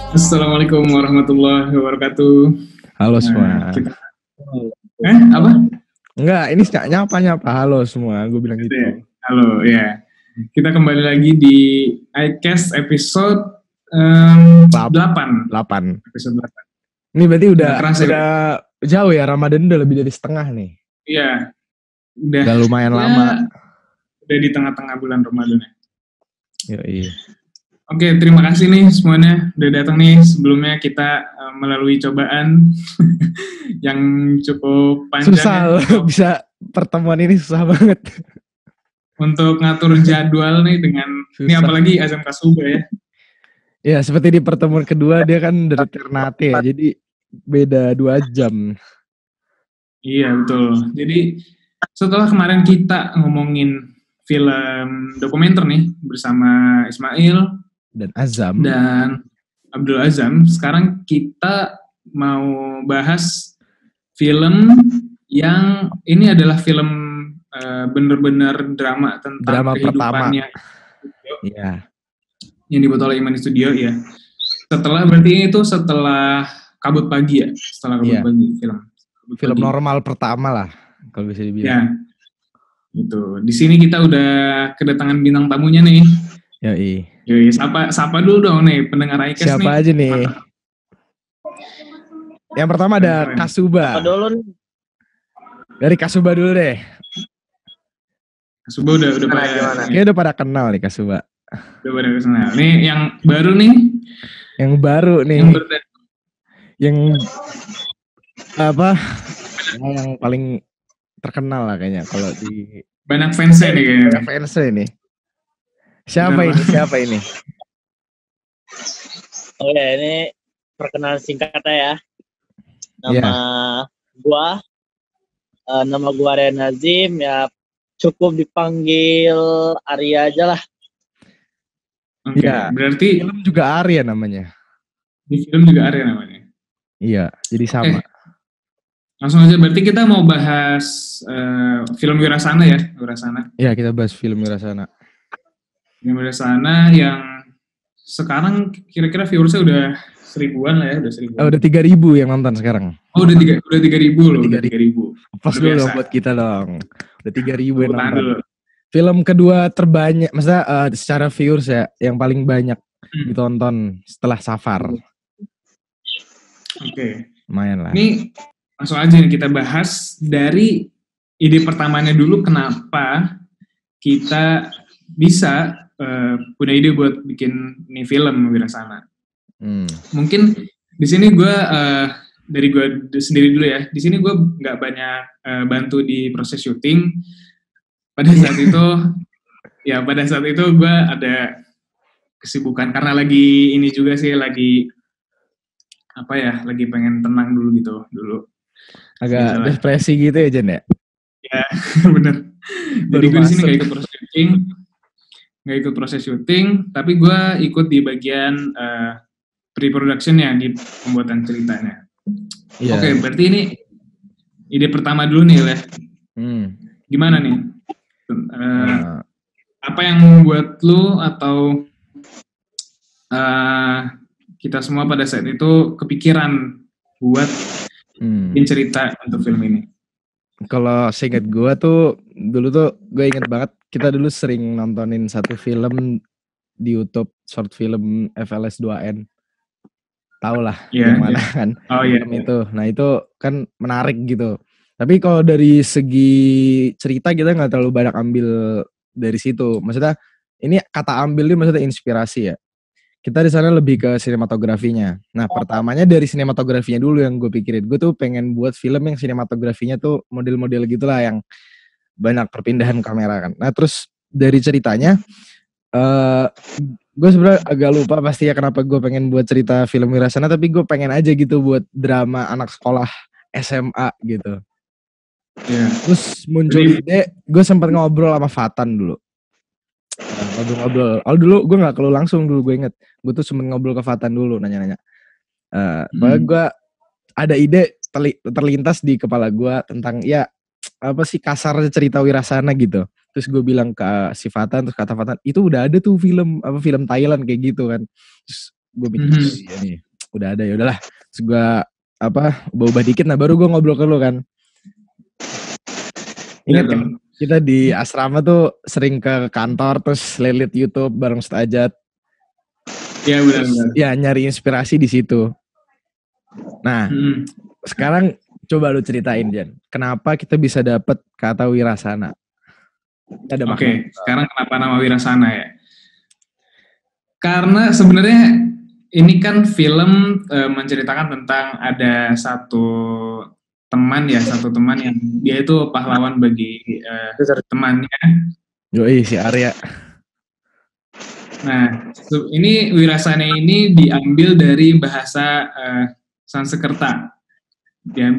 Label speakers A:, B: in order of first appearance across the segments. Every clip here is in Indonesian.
A: Assalamualaikum warahmatullahi wabarakatuh.
B: Halo
A: Nah,
B: semua.
A: kita apa?
B: Enggak, ini nyapa-nyapa. Halo semua, gue bilang
A: Gitu
B: gitu.
A: ya. Halo, ya. Kita kembali lagi di iCast episode 8.
B: 8.
A: Episode 8.
B: Ini berarti
A: Nggak kerasa ya?
B: udah jauh ya, Ramadan udah lebih dari setengah nih.
A: Iya, udah
B: Udah lumayan
A: ya,
B: lama.
A: udah di tengah-tengah bulan Ramadan ya.
B: Yoi.
A: Oke, terima kasih nih semuanya udah datang nih. Sebelumnya kita melalui cobaan yang cukup panjang
B: Susah
A: ya.
B: loh, bisa pertemuan ini susah banget.
A: Untuk ngatur jadwal nih dengan ini
B: Susah.
A: apalagi Azam Kasuba ya.
B: Ya, seperti di pertemuan kedua dia kan dari Ternate ya, jadi beda 2 jam.
A: Iya, betul. Jadi setelah kemarin kita ngomongin film dokumenter nih bersama Ismail
B: Dan Azam.
A: dan Abdul Azam, sekarang kita mau bahas film yang ini adalah film bener-bener drama tentang
B: Drama
A: kehidupannya.
B: Iya.
A: Yang dibuat oleh Iman Studio ya. Setelah Kabut Pagi ya, setelah Kabut
B: Iya.
A: Pagi film.
B: Film normal pertama lah kalau bisa dibilang.
A: Ya. Itu. Di sini kita udah kedatangan bintang tamunya nih.
B: Yoi.
A: Yoi, sapa dulu dong nih pendengar iCast nih.
B: Siapa aja nih? Yang pertama ada Kasuba. Dari Kasuba dulu deh.
A: Kasuba udah pada
B: Kayaknya udah pada kenal nih Kasuba.
A: Udah pada kenal. Nih yang baru nih.
B: Yang baru nih. Yang apa? Yang paling terkenal lah kayaknya kalau di
A: banyak fansnya nih kayaknya.
B: Banyak fansnya ini. Siapa ini?
C: Oh ya, ini perkenalan singkatnya ya. Nama gua Arya Nazim, ya cukup dipanggil Arya aja lah.
A: Oke, berarti
B: film juga Arya namanya.
A: Di film juga Arya namanya.
B: Iya, jadi sama.
A: Langsung aja, berarti kita mau bahas film Wirasana ya, Wirasana.
B: Iya, kita bahas film Wirasana.
A: Film Wirasana yang sekarang kira-kira viewersnya udah 1000-an lah ya, udah 1000-an.
B: Udah 3.000 yang nonton sekarang.
A: Oh, udah 3.000 loh, udah 3.000.
B: Pas dulu dong buat kita dong. Udah 3.000 yang nonton.
A: Dulu.
B: Film kedua terbanyak, maksudnya secara viewers ya, yang paling banyak ditonton setelah Safar.
A: Oke.
B: Lumayan lah.
A: Ini langsung aja nih kita bahas dari ide pertamanya dulu, kenapa kita bisa punya ide buat bikin nih film Wirasana. Mungkin di sini gue dari gue sendiri dulu ya. Di sini gue nggak banyak bantu di proses syuting. Pada saat itu gue ada kesibukan karena lagi ini juga sih, lagi pengen tenang dulu gitu dulu.
B: Agak depresi gitu ya Jen ya?
A: Ya bener. Jadi gue di sini nggak ikut proses syuting, tapi gue ikut di bagian pre-production ya, di pembuatan ceritanya.
B: Yeah.
A: Oke, berarti ini ide pertama dulu nih ya. Gimana nih? Apa yang membuat lu atau kita semua pada saat itu kepikiran buat bikin cerita untuk film ini?
B: Kalau seingat gue tuh, dulu tuh gue inget banget, kita dulu sering nontonin satu film di YouTube, short film FLS 2N. Tau lah yang mana kan. Film itu. Nah itu kan menarik gitu. Tapi kalau dari segi cerita kita gak terlalu banyak ambil dari situ. Maksudnya ini kata ambil ini maksudnya inspirasi ya. Kita di sana lebih ke sinematografinya. Nah, pertamanya dari sinematografinya dulu yang gue pikirin. Gue tuh pengen buat film yang sinematografinya tuh model-model gitulah, yang banyak perpindahan kamera kan. Nah, terus dari ceritanya, gue sebenarnya agak lupa pasti ya kenapa gue pengen buat cerita film Wirasana, tapi gue pengen aja gitu buat drama anak sekolah SMA gitu. Terus muncul ide, gue sempat ngobrol sama Fatan dulu. Ngobrol. Dulu gue gak keluar langsung dulu, gue inget. Gue tuh sempet ngobrol ke Fatan dulu, nanya-nanya. Bahwa gue ada ide terlintas di kepala gue tentang ya apa sih kasar cerita Wirasana gitu. Terus gue bilang ke si Fatan, terus kata Fatan, itu udah ada tuh film Thailand kayak gitu kan. Terus gue mikir iya nih udah ada ya udahlah. Terus gue ubah dikit, nah baru gue ngobrol ke lu kan. Ingat kan kita di asrama tuh sering ke kantor terus lilit YouTube bareng Ustazat.
A: Iya benar.
B: Ya nyari inspirasi di situ. Nah sekarang coba lu ceritain Jan, kenapa kita bisa dapet kata Wirasana?
A: Oke, sekarang kenapa nama Wirasana ya? Karena sebenarnya ini kan film menceritakan tentang ada satu teman yang dia itu pahlawan bagi temannya.
B: Yoi, si Arya.
A: Nah, ini Wirasana ini diambil dari bahasa Sanskerta. Kita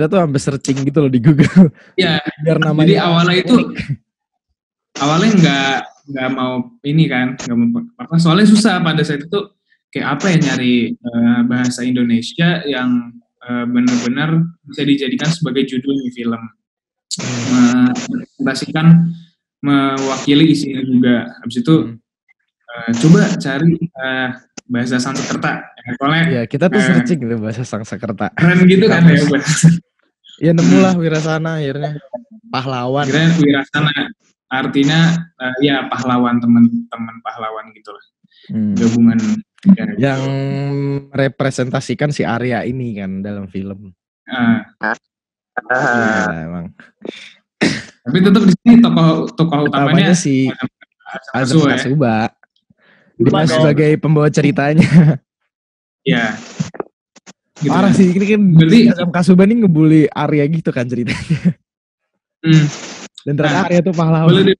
A: tuh sampai searching gitu loh di Google. Iya.
B: Biar namanya.
A: Jadi awalnya nggak mau ini kan, nggak mau. Soalnya susah pada saat itu kayak apa ya nyari bahasa Indonesia yang benar-benar bisa dijadikan sebagai judul di film, merepresentasikan, mewakili isinya juga. Habis itu coba cari bahasa Sanskerta.
B: Iya, kita tuh searching gitu bahasa Sanskerta.
A: Keren gitu kan ya.
B: Ya nemulah Wirasana akhirnya. Pahlawan.
A: Kira Wirasana artinya ya pahlawan, teman-teman pahlawan gitulah. Gabungan.
B: Yang representasikan si Arya ini kan dalam film. Ya, emang.
A: Tapi tetap di sini tokoh utamanya
B: si Azam Kasuba. Dia sebagai pembawa ceritanya.
A: Ya.
B: Gitu parah sih, ini kan Azam Kasuba nih ngebully Arya gitu kan ceritanya. Dan ternyata Arya tuh pahlawan.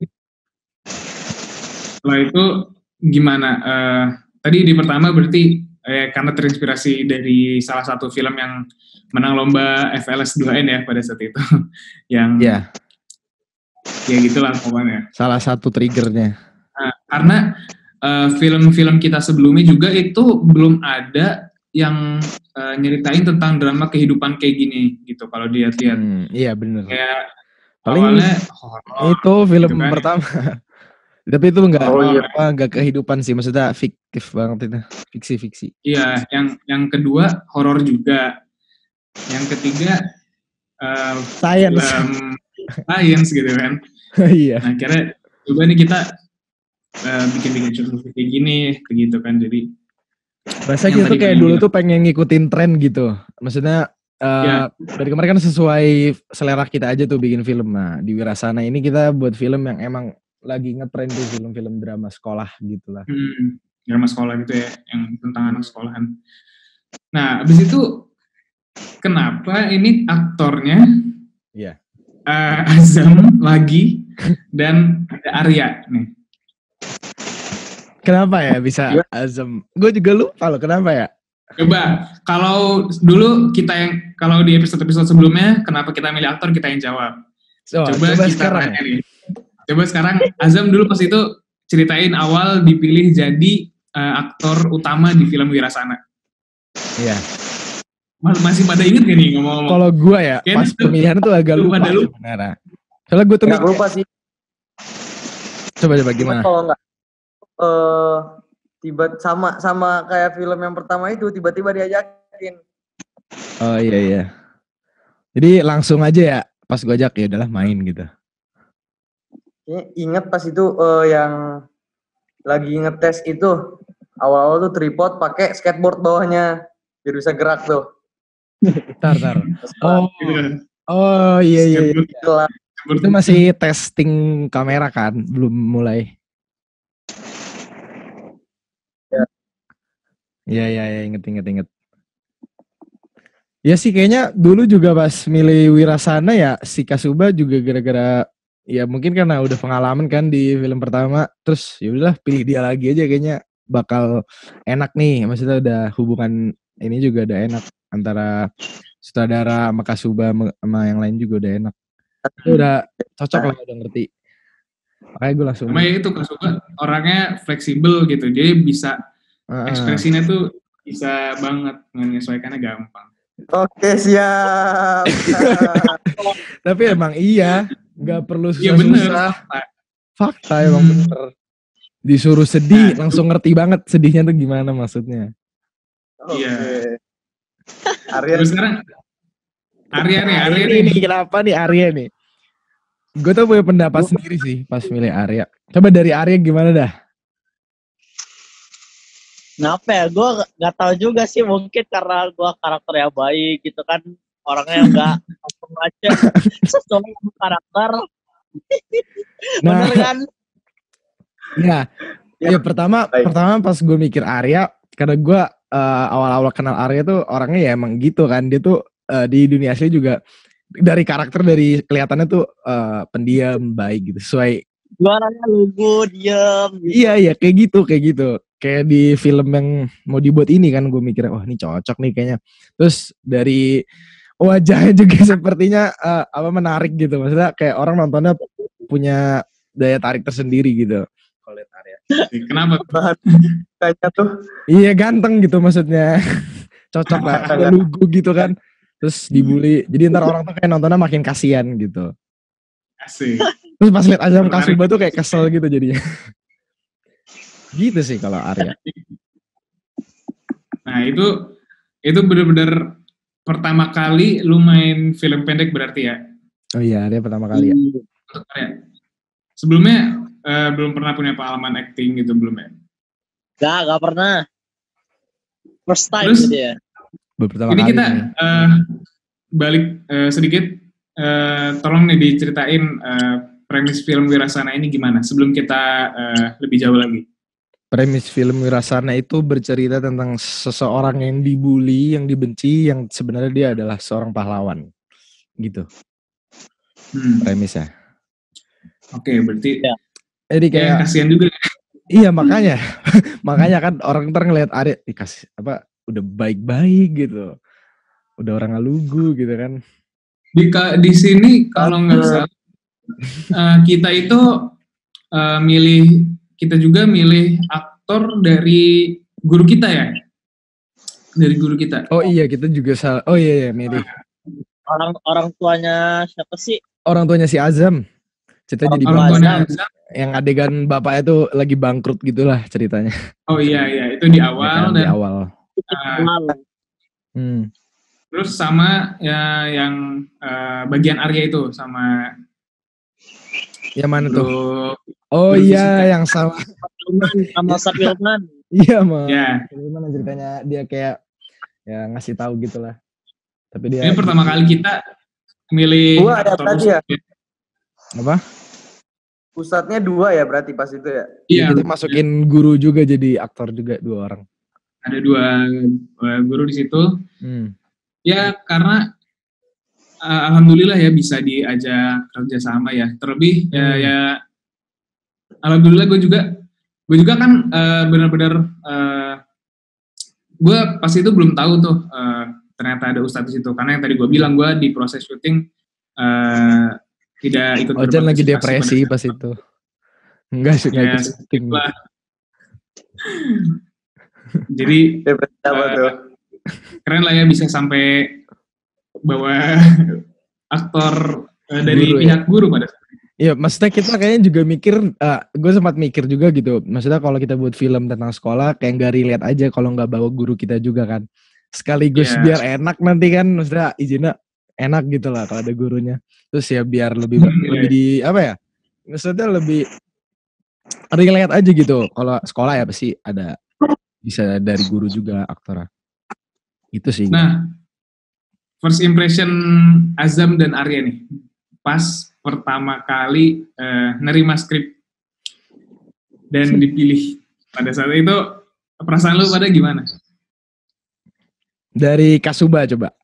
A: Setelah itu gimana? Tadi di pertama berarti karena terinspirasi dari salah satu film yang menang lomba FLS 2N ya pada saat itu. Yang ya gitulah pokoknya.
B: Salah satu triggernya.
A: Karena film-film kita sebelumnya juga itu belum ada yang nyeritain tentang drama kehidupan kayak gini gitu kalau dilihat-lihat.
B: Iya benar.
A: Kayak
B: paling
A: awalnya
B: itu film gitu kan pertama. Tapi itu enggak kehidupan sih, maksudnya fiktif banget itu, fiksi.
A: Iya, yang kedua horor juga. Yang ketiga science gitu kan.
B: Iya.
A: Nah, akhirnya coba nih kita bikin cerita kayak gini, begitu kan. Jadi
B: rasanya kita tuh kayak dulu tuh pengen ngikutin tren gitu. Maksudnya dari kemarin kan sesuai selera kita aja tuh bikin film. Nah, di Wirasana ini kita buat film yang emang lagi ngetren tuh, film-film drama sekolah gitu lah.
A: Drama sekolah gitu ya, yang tentang anak sekolahan. Nah, abis itu kenapa ini aktornya Azam lagi dan ada Arya nih?
B: Kenapa ya bisa Azam? Gue juga lupa loh kenapa ya.
A: Coba kalau dulu kalau di episode sebelumnya kenapa kita milih aktor, kita yang jawab. Coba kita
B: sekarang.
A: Coba sekarang Azam dulu pas itu ceritain awal dipilih jadi aktor utama di film Wirasana.
B: Iya.
A: Masih pada inget gak nih ngomong-ngomong?
B: Kalau gue ya pas pemilihan tuh agak lupa sebenarnya. Soalnya gue tuh
C: lupa sih.
B: Coba gimana?
C: Kalau enggak sama kayak film yang pertama itu tiba-tiba diajakin.
B: Oh iya. Jadi langsung aja ya pas gue ajak ya udahlah main gitu.
C: Ingat pas itu yang lagi ngetes itu awal-awal tuh tripod pakai skateboard bawahnya biar bisa gerak tuh.
B: Tar. Oh iya. Itu masih testing kamera kan, belum mulai. Iya, inget. Ya sih kayaknya dulu juga pas milih Wirasana ya si Kasuba juga gara-gara ya mungkin karena udah pengalaman kan di film pertama, terus ya udahlah pilih dia lagi aja kayaknya bakal enak nih, maksudnya udah hubungan ini juga udah enak antara sutradara sama Kasuba sama yang lain juga udah enak. Itu udah cocok lah, udah ngerti. Makanya gue langsung.
A: Sama itu Kasuba orangnya fleksibel gitu, jadi bisa ekspresinya tuh bisa banget menyesuaikannya gampang.
C: Oke siap.
B: Tapi emang iya, nggak perlu susah-susah.
A: Iya bener.
B: Fakta emang bener. Disuruh sedih, langsung ngerti banget sedihnya tuh gimana maksudnya.
A: Iya.
C: Arya
A: Terus sekarang Arya
B: Ini kenapa nih Arya nih? Gue tuh punya pendapat sendiri sih pas milih Arya. Coba dari Arya gimana dah?
D: Kenapa ya? Gue nggak tahu juga sih. Mungkin karena gue karakternya baik gitu kan. Orangnya nggak langsung aja sesuai sama karakter.
B: Nah,
D: Bener kan?
B: ya pertama pas gue mikir Arya, karena gue awal-awal kenal Arya tuh orangnya ya emang gitu kan. Dia tuh di dunia asli juga dari karakter, dari kelihatannya tuh pendiam, baik gitu. Sesuai.
D: Gue orangnya lugu, diem. Gitu.
B: Iya kayak gitu. Kayak di film yang mau dibuat ini kan, gue mikirnya wah ini cocok nih kayaknya. Terus dari wajahnya juga sepertinya menarik gitu. Maksudnya kayak orang nontonnya punya daya tarik tersendiri gitu. Kalau lihat Arya.
A: Kenapa?
C: kayaknya tuh.
B: Iya ganteng gitu maksudnya. Cocok lah. Ada lugu gitu kan. Terus dibully. Jadi ntar orang tuh kayak nontonnya makin kasihan gitu.
A: Asik.
B: Terus pas lihat Azam Kasuba tuh kayak kesel gitu jadinya. Gitu sih kalau Arya.
A: Nah itu bener-bener pertama kali lu main film pendek berarti ya?
B: Oh iya, Arya pertama kali ya.
A: Sebelumnya belum pernah punya pengalaman acting gitu belum ya?
D: Gak pernah. First time
A: Terus,
D: gitu ya.
B: Pertama
A: ini
B: kali
A: kita balik sedikit, tolong nih diceritain premis film Wirasana ini gimana sebelum kita lebih jauh lagi.
B: Premis film Wirasana itu bercerita tentang seseorang yang dibully, yang dibenci, yang sebenarnya dia adalah seorang pahlawan. Gitu. Premisnya.
A: Oke, berarti
D: ya.
B: Jadi kayak
A: kasihan juga.
B: Iya makanya. Makanya kan orang ntar ngeliat Arya dikasih udah baik-baik gitu. Udah orang lugu gitu kan.
A: Di sini kalau nggak salah kita itu kita juga milih aktor dari guru kita ya. Dari guru kita.
B: Oh iya, kita juga salah. Oh iya milih.
D: Orang tuanya siapa sih?
B: Orang tuanya si Azam. Cerita jadi
A: orang tuanya Azam.
B: Yang adegan bapaknya tuh lagi bangkrut gitulah ceritanya.
A: Oh iya itu di awal.
B: Di awal.
A: Terus sama ya yang bagian Arya itu sama.
B: Yang mana tuh? Oh iya, yang sama
D: Sapirman.
B: Iya mah.
A: Ya.
B: Gimana ceritanya dia kayak ya ngasih tahu gitulah. Tapi dia.
A: Ini pertama kali kita milih
C: aktor tadi ya.
B: Apa?
C: Pusatnya 2 ya berarti pas itu ya?
B: Iya. Kita masukin guru juga jadi aktor juga 2 orang.
A: Ada 2 guru di situ. Ya karena alhamdulillah ya bisa diajak kerja sama ya. Terlebih ya alhamdulillah gue juga kan benar-benar gue pas itu belum tahu tuh ternyata ada Ustadz di situ, karena yang tadi gue bilang gue di proses syuting tidak ikut
B: Ojan lagi depresi pas itu. Enggak sih, enggak syuting. Jadi keren lah ya bisa sampai bawa aktor dari pihak guru pada saat. Iya, maksudnya kita kayaknya juga mikir, gue sempat mikir juga gitu. Maksudnya kalau kita buat film tentang sekolah, kayak nggak relate aja kalau nggak bawa guru kita juga kan. Sekaligus biar enak nanti kan, maksudnya izinnya enak gitu lah kalau ada gurunya. Terus ya biar lebih di apa ya? Maksudnya lebih relate aja gitu. Kalau sekolah ya pasti ada bisa dari guru juga aktornya. Itu sih.
A: Nah, first impression Azam dan Arya nih, pas pertama kali nerima skrip dan dipilih pada saat itu, perasaan lu pada gimana?
B: Dari Kasuba coba.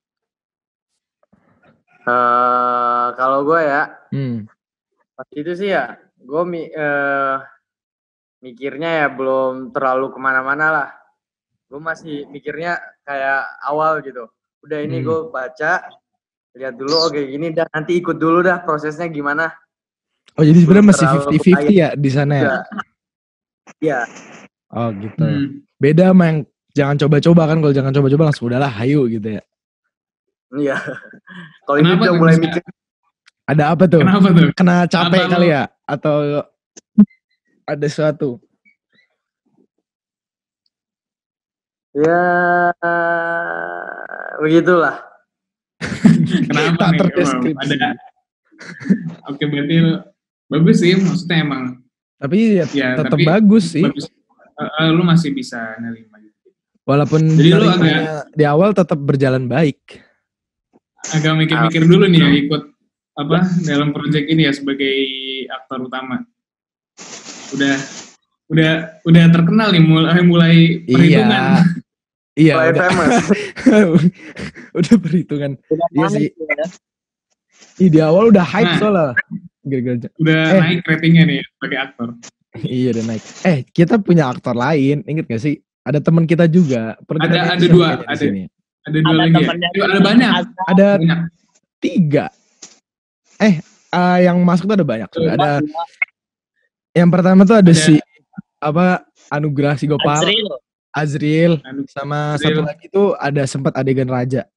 C: Kalau gue ya, pas itu sih ya, gue mikirnya ya belum terlalu kemana-mana lah. Gue masih mikirnya kayak awal gitu. Udah ini gue baca, lihat dulu kayak gini dah, nanti ikut dulu dah prosesnya gimana.
B: Oh jadi sebenarnya masih 50-50 ya di sana ya?
C: Iya.
B: Oh gitu. Beda sama yang jangan coba-coba kan, kalau jangan coba-coba langsung udahlah hayu gitu ya.
C: Iya. Kalau ini udah mulai mikir.
B: Ada apa tuh?
A: Kenapa tuh?
B: Kena capek kali ya? Atau ada sesuatu?
C: Ya, begitulah.
A: Kenapa
B: Tak
A: nih?
B: terdeskripsi.
A: Ada. Oke, berarti bagus sih, maksudnya emang.
B: Tapi
A: Ya,
B: tetap
A: tapi
B: bagus sih.
A: bagus. Lu masih bisa nerima gitu.
B: Walaupun
A: Jadi lu
B: nerimanya di awal tetap berjalan baik.
A: agak mikir-mikir dulu nih ya ikut apa dalam proyek ini ya sebagai aktor utama. Udah terkenal nih mulai perhitungan.
B: Iya,
C: Mulai
B: udah.
C: famous.
B: Udah perhitungan.
D: Udah
B: Iya
D: naik
B: sih.
D: ya.
B: Di awal udah hype
A: Nah.
B: soalnya. Gara-gara.
A: Udah naik ratingnya nih sebagai aktor.
B: Iya udah naik. Kita punya aktor lain, inget gak sih? Ada teman kita juga. Perlu kita
A: Ada
B: mention
A: dua,
B: kayaknya di sini.
A: Ada dua
D: Ada
A: lagi ya?
D: temennya.
A: Ada banyak.
B: Ada
A: Banyak.
B: 3. Yang masuk tuh ada banyak. Juga. Ada
D: Dua,
B: yang pertama tuh ada
A: Ada.
B: si Anugrah Sigopal, Azril, sama
A: Azril.
B: satu lagi tuh ada sempat adegan Raja.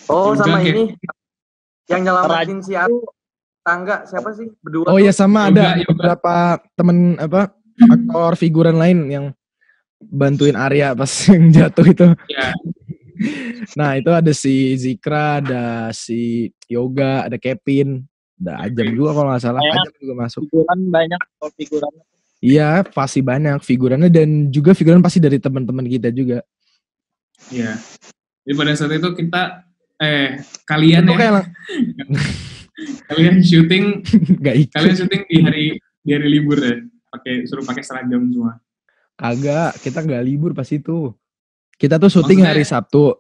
C: Oh,
A: Juga
C: sama
A: kayak-
C: ini. Yang nyelamatin si tangga siapa sih? Berdua.
B: Oh
C: tuh.
B: ya sama ada
A: Yoga.
B: beberapa temen aktor figuran lain yang bantuin Arya pas yang jatuh itu.
A: Ya,
B: Nah itu ada si Zikra, ada si Yoga, ada Kevin, ada Ajam juga kalau nggak salah.
D: Banyak.
B: Ajam juga masuk.
D: figuran banyak figuran.
B: Iya pasti banyak figurannya dan juga figuran pasti dari teman-teman kita juga.
A: iya. Jadi pada saat itu kita kalian
B: Itu
A: ya,
B: kayak
A: kalian syuting
B: nggak ikut.
A: kalian syuting di hari libur ya, suruh pakai seragam semua.
B: Kagak, kita nggak libur pas itu. Kita tuh syuting
A: Maksudnya-
B: hari Sabtu.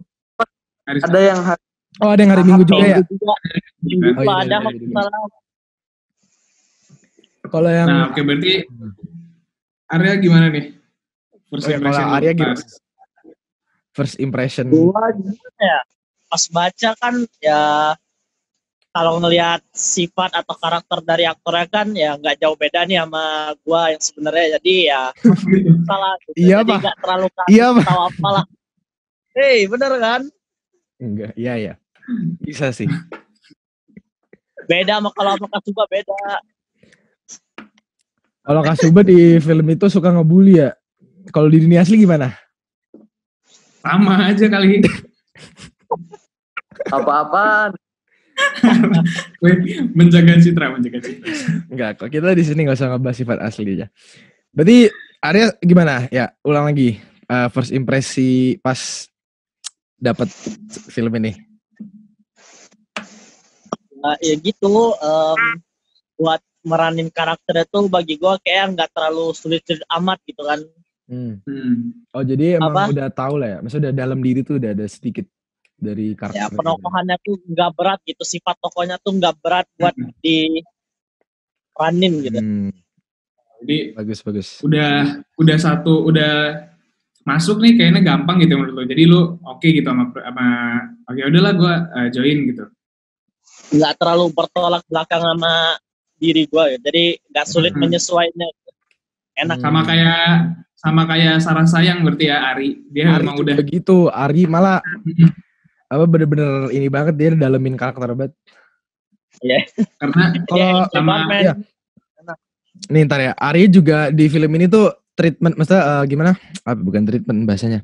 A: Hari
C: Ada yang
B: Oh ada yang hari Minggu juga ya?
D: Minggu juga. Minggu
B: Oh, iya,
D: ada
B: iya,
D: kalau
B: iya,
D: nggak
B: iya.
D: salah.
B: Kalau yang
A: Nah, oke berarti Arya gimana nih? First
B: Oh ya, kalau
A: impression lu
B: Arya gimana?
A: pas-
B: first impression.
D: Gua gimana ya? Pas baca kan ya kalau ngelihat sifat atau karakter dari aktornya kan ya nggak jauh beda nih sama gua yang sebenarnya, jadi ya salah gitu.
B: Iya,
D: Jadi
B: Pak.
D: nggak terlalu
B: Iya, Pak.
D: tahu apalah. Bener kan?
B: Enggak, iya. Bisa sih.
D: Beda sama kalau sama Kasuba beda.
B: Kalau Kasuba di film itu suka ngebully ya. Kalau di dunia asli gimana?
A: sama aja kali.
C: apa-apaan.
A: menjaga citra.
B: Enggak, kok kita di sini nggak usah ngebahas sifat asli aja. Berarti Arya gimana? Ya, ulang lagi. First impresi pas dapat film ini.
D: Ya gitu. Buat meranin karakternya tuh bagi gua kayak nggak terlalu sulit-sulit amat gitu kan.
B: Oh jadi emang
D: Apa?
B: udah tahu lah ya. Maksudnya udah dalam diri tuh udah ada sedikit dari
D: Ya
B: karakter.
D: penokohannya tuh nggak berat gitu. Sifat tokohnya tuh nggak berat buat di ranin gitu.
A: Jadi
B: Bagus.
A: udah masuk nih kayaknya gampang gitu menurut lo. Jadi lu oke gitu sama oke udahlah gue join gitu.
D: Nggak terlalu bertolak belakang sama diri gue ya. Jadi nggak sulit menyesuaikannya. Enak.
A: Sama kayak Sarah Sayang berarti ya Ari. Dia
B: Ari
A: emang
B: juga
A: udah
B: begitu. Ari malah bener-bener ini banget dia dalemin karakter banget.
A: karena
B: Kalau
A: sama
B: ya. Nih ntar ya, Ari juga di film ini tuh treatment, maksudnya gimana? Bukan treatment bahasanya.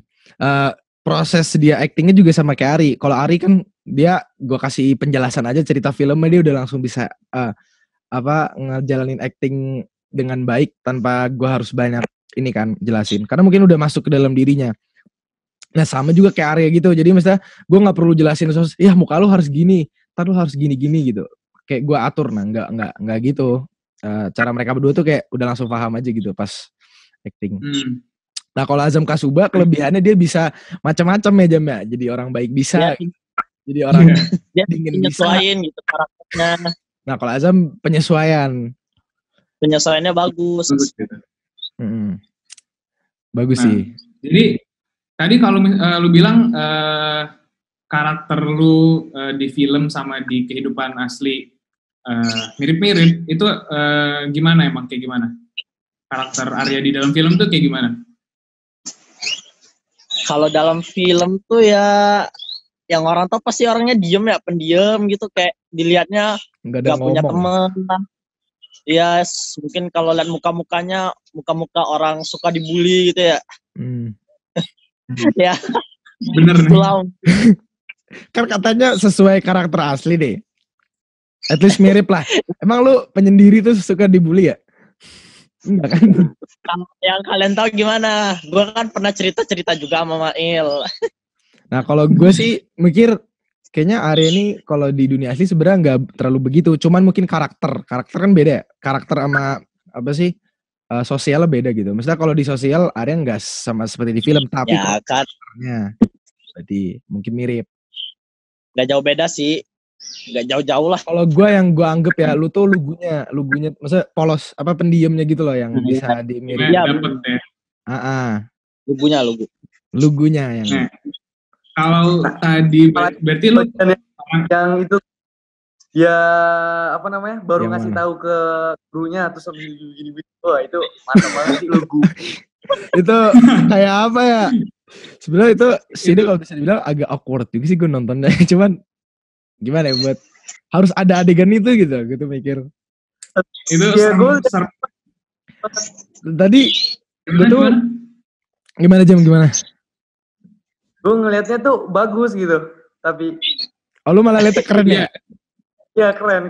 B: Proses dia actingnya juga sama kayak Ari. Kalau Ari kan dia, gue kasih penjelasan aja cerita filmnya dia udah langsung bisa ngejalanin acting dengan baik tanpa gue harus banyak ini kan jelasin. Karena mungkin udah masuk ke dalam dirinya. Nah sama juga kayak Arya gitu. Jadi misalnya gue nggak perlu jelasin terus, ya muka lu harus gini, ntar lu harus gini gitu. Kayak gue atur, nah nggak gitu. Cara mereka berdua tuh kayak udah langsung paham aja gitu pas acting. Nah kalau Azam Kasuba kelebihannya dia bisa macam-macam ya Jam ya. Jadi orang baik bisa, jadi orang
D: Dia
B: dingin bisa.
D: penyesuaian gitu karakternya.
B: Nah kalau Azam penyesuaian.
D: Penyesuaiannya bagus.
B: Bagus
A: Nah,
B: sih.
A: Jadi tadi kalau lu bilang karakter lu di film sama di kehidupan asli mirip-mirip, itu gimana emang kayak gimana? Karakter Arya di dalam film tuh kayak gimana?
D: Kalau dalam film tuh ya yang orang tuh pasti orangnya diem ya, pendiam gitu, kayak dilihatnya
B: Nggak ada
D: gak punya
B: ngomong.
D: teman lah. Ya mungkin kalau lihat muka-mukanya, muka-muka orang suka dibully gitu ya. Ya,
A: Bener nih.
D: Sulam.
B: Kan katanya sesuai karakter asli deh. At least mirip lah. Emang lu penyendiri tuh suka dibully ya? Enggak kan?
D: Yang kalian tahu gimana? Gue kan pernah cerita juga sama Mail.
B: Nah kalau gue sih mikir kayaknya Arya ini kalau di dunia asli sebenarnya nggak terlalu begitu. Cuman mungkin karakter kan beda ya. Karakter sama apa sih sosialnya beda gitu. Maksudnya kalau di sosial Arya nggak sama seperti di film, tapi
D: Ya kan,
B: karakternya berarti mungkin mirip.
D: gak jauh beda sih. Gak jauh-jauh lah.
B: Kalau gue yang gue anggap ya, lu tuh lugunya, maksudnya polos, apa pendiamnya gitu loh yang bisa dimirip.
D: Iya,
A: Dapet ya.
B: Lugunya yang.
A: Nah, kalau tadi berarti lu
C: yang itu ya apa namanya baru
B: Yang
C: ngasih
B: mana?
C: tahu ke gurunya terus begini wah itu mantap banget sih lu
B: Itu kayak apa ya? Sebenarnya itu sini kalau bisa dibilang agak awkward juga sih gue nontonnya. Cuman gimana ya buat harus ada adegan itu gitu mikir.
A: itu
C: ya gue
A: serem.
B: Tadi
A: Gimana?
B: gimana
C: gue ngelihatnya tuh bagus gitu tapi
B: Oh lu malah liatnya keren ya?
C: ya keren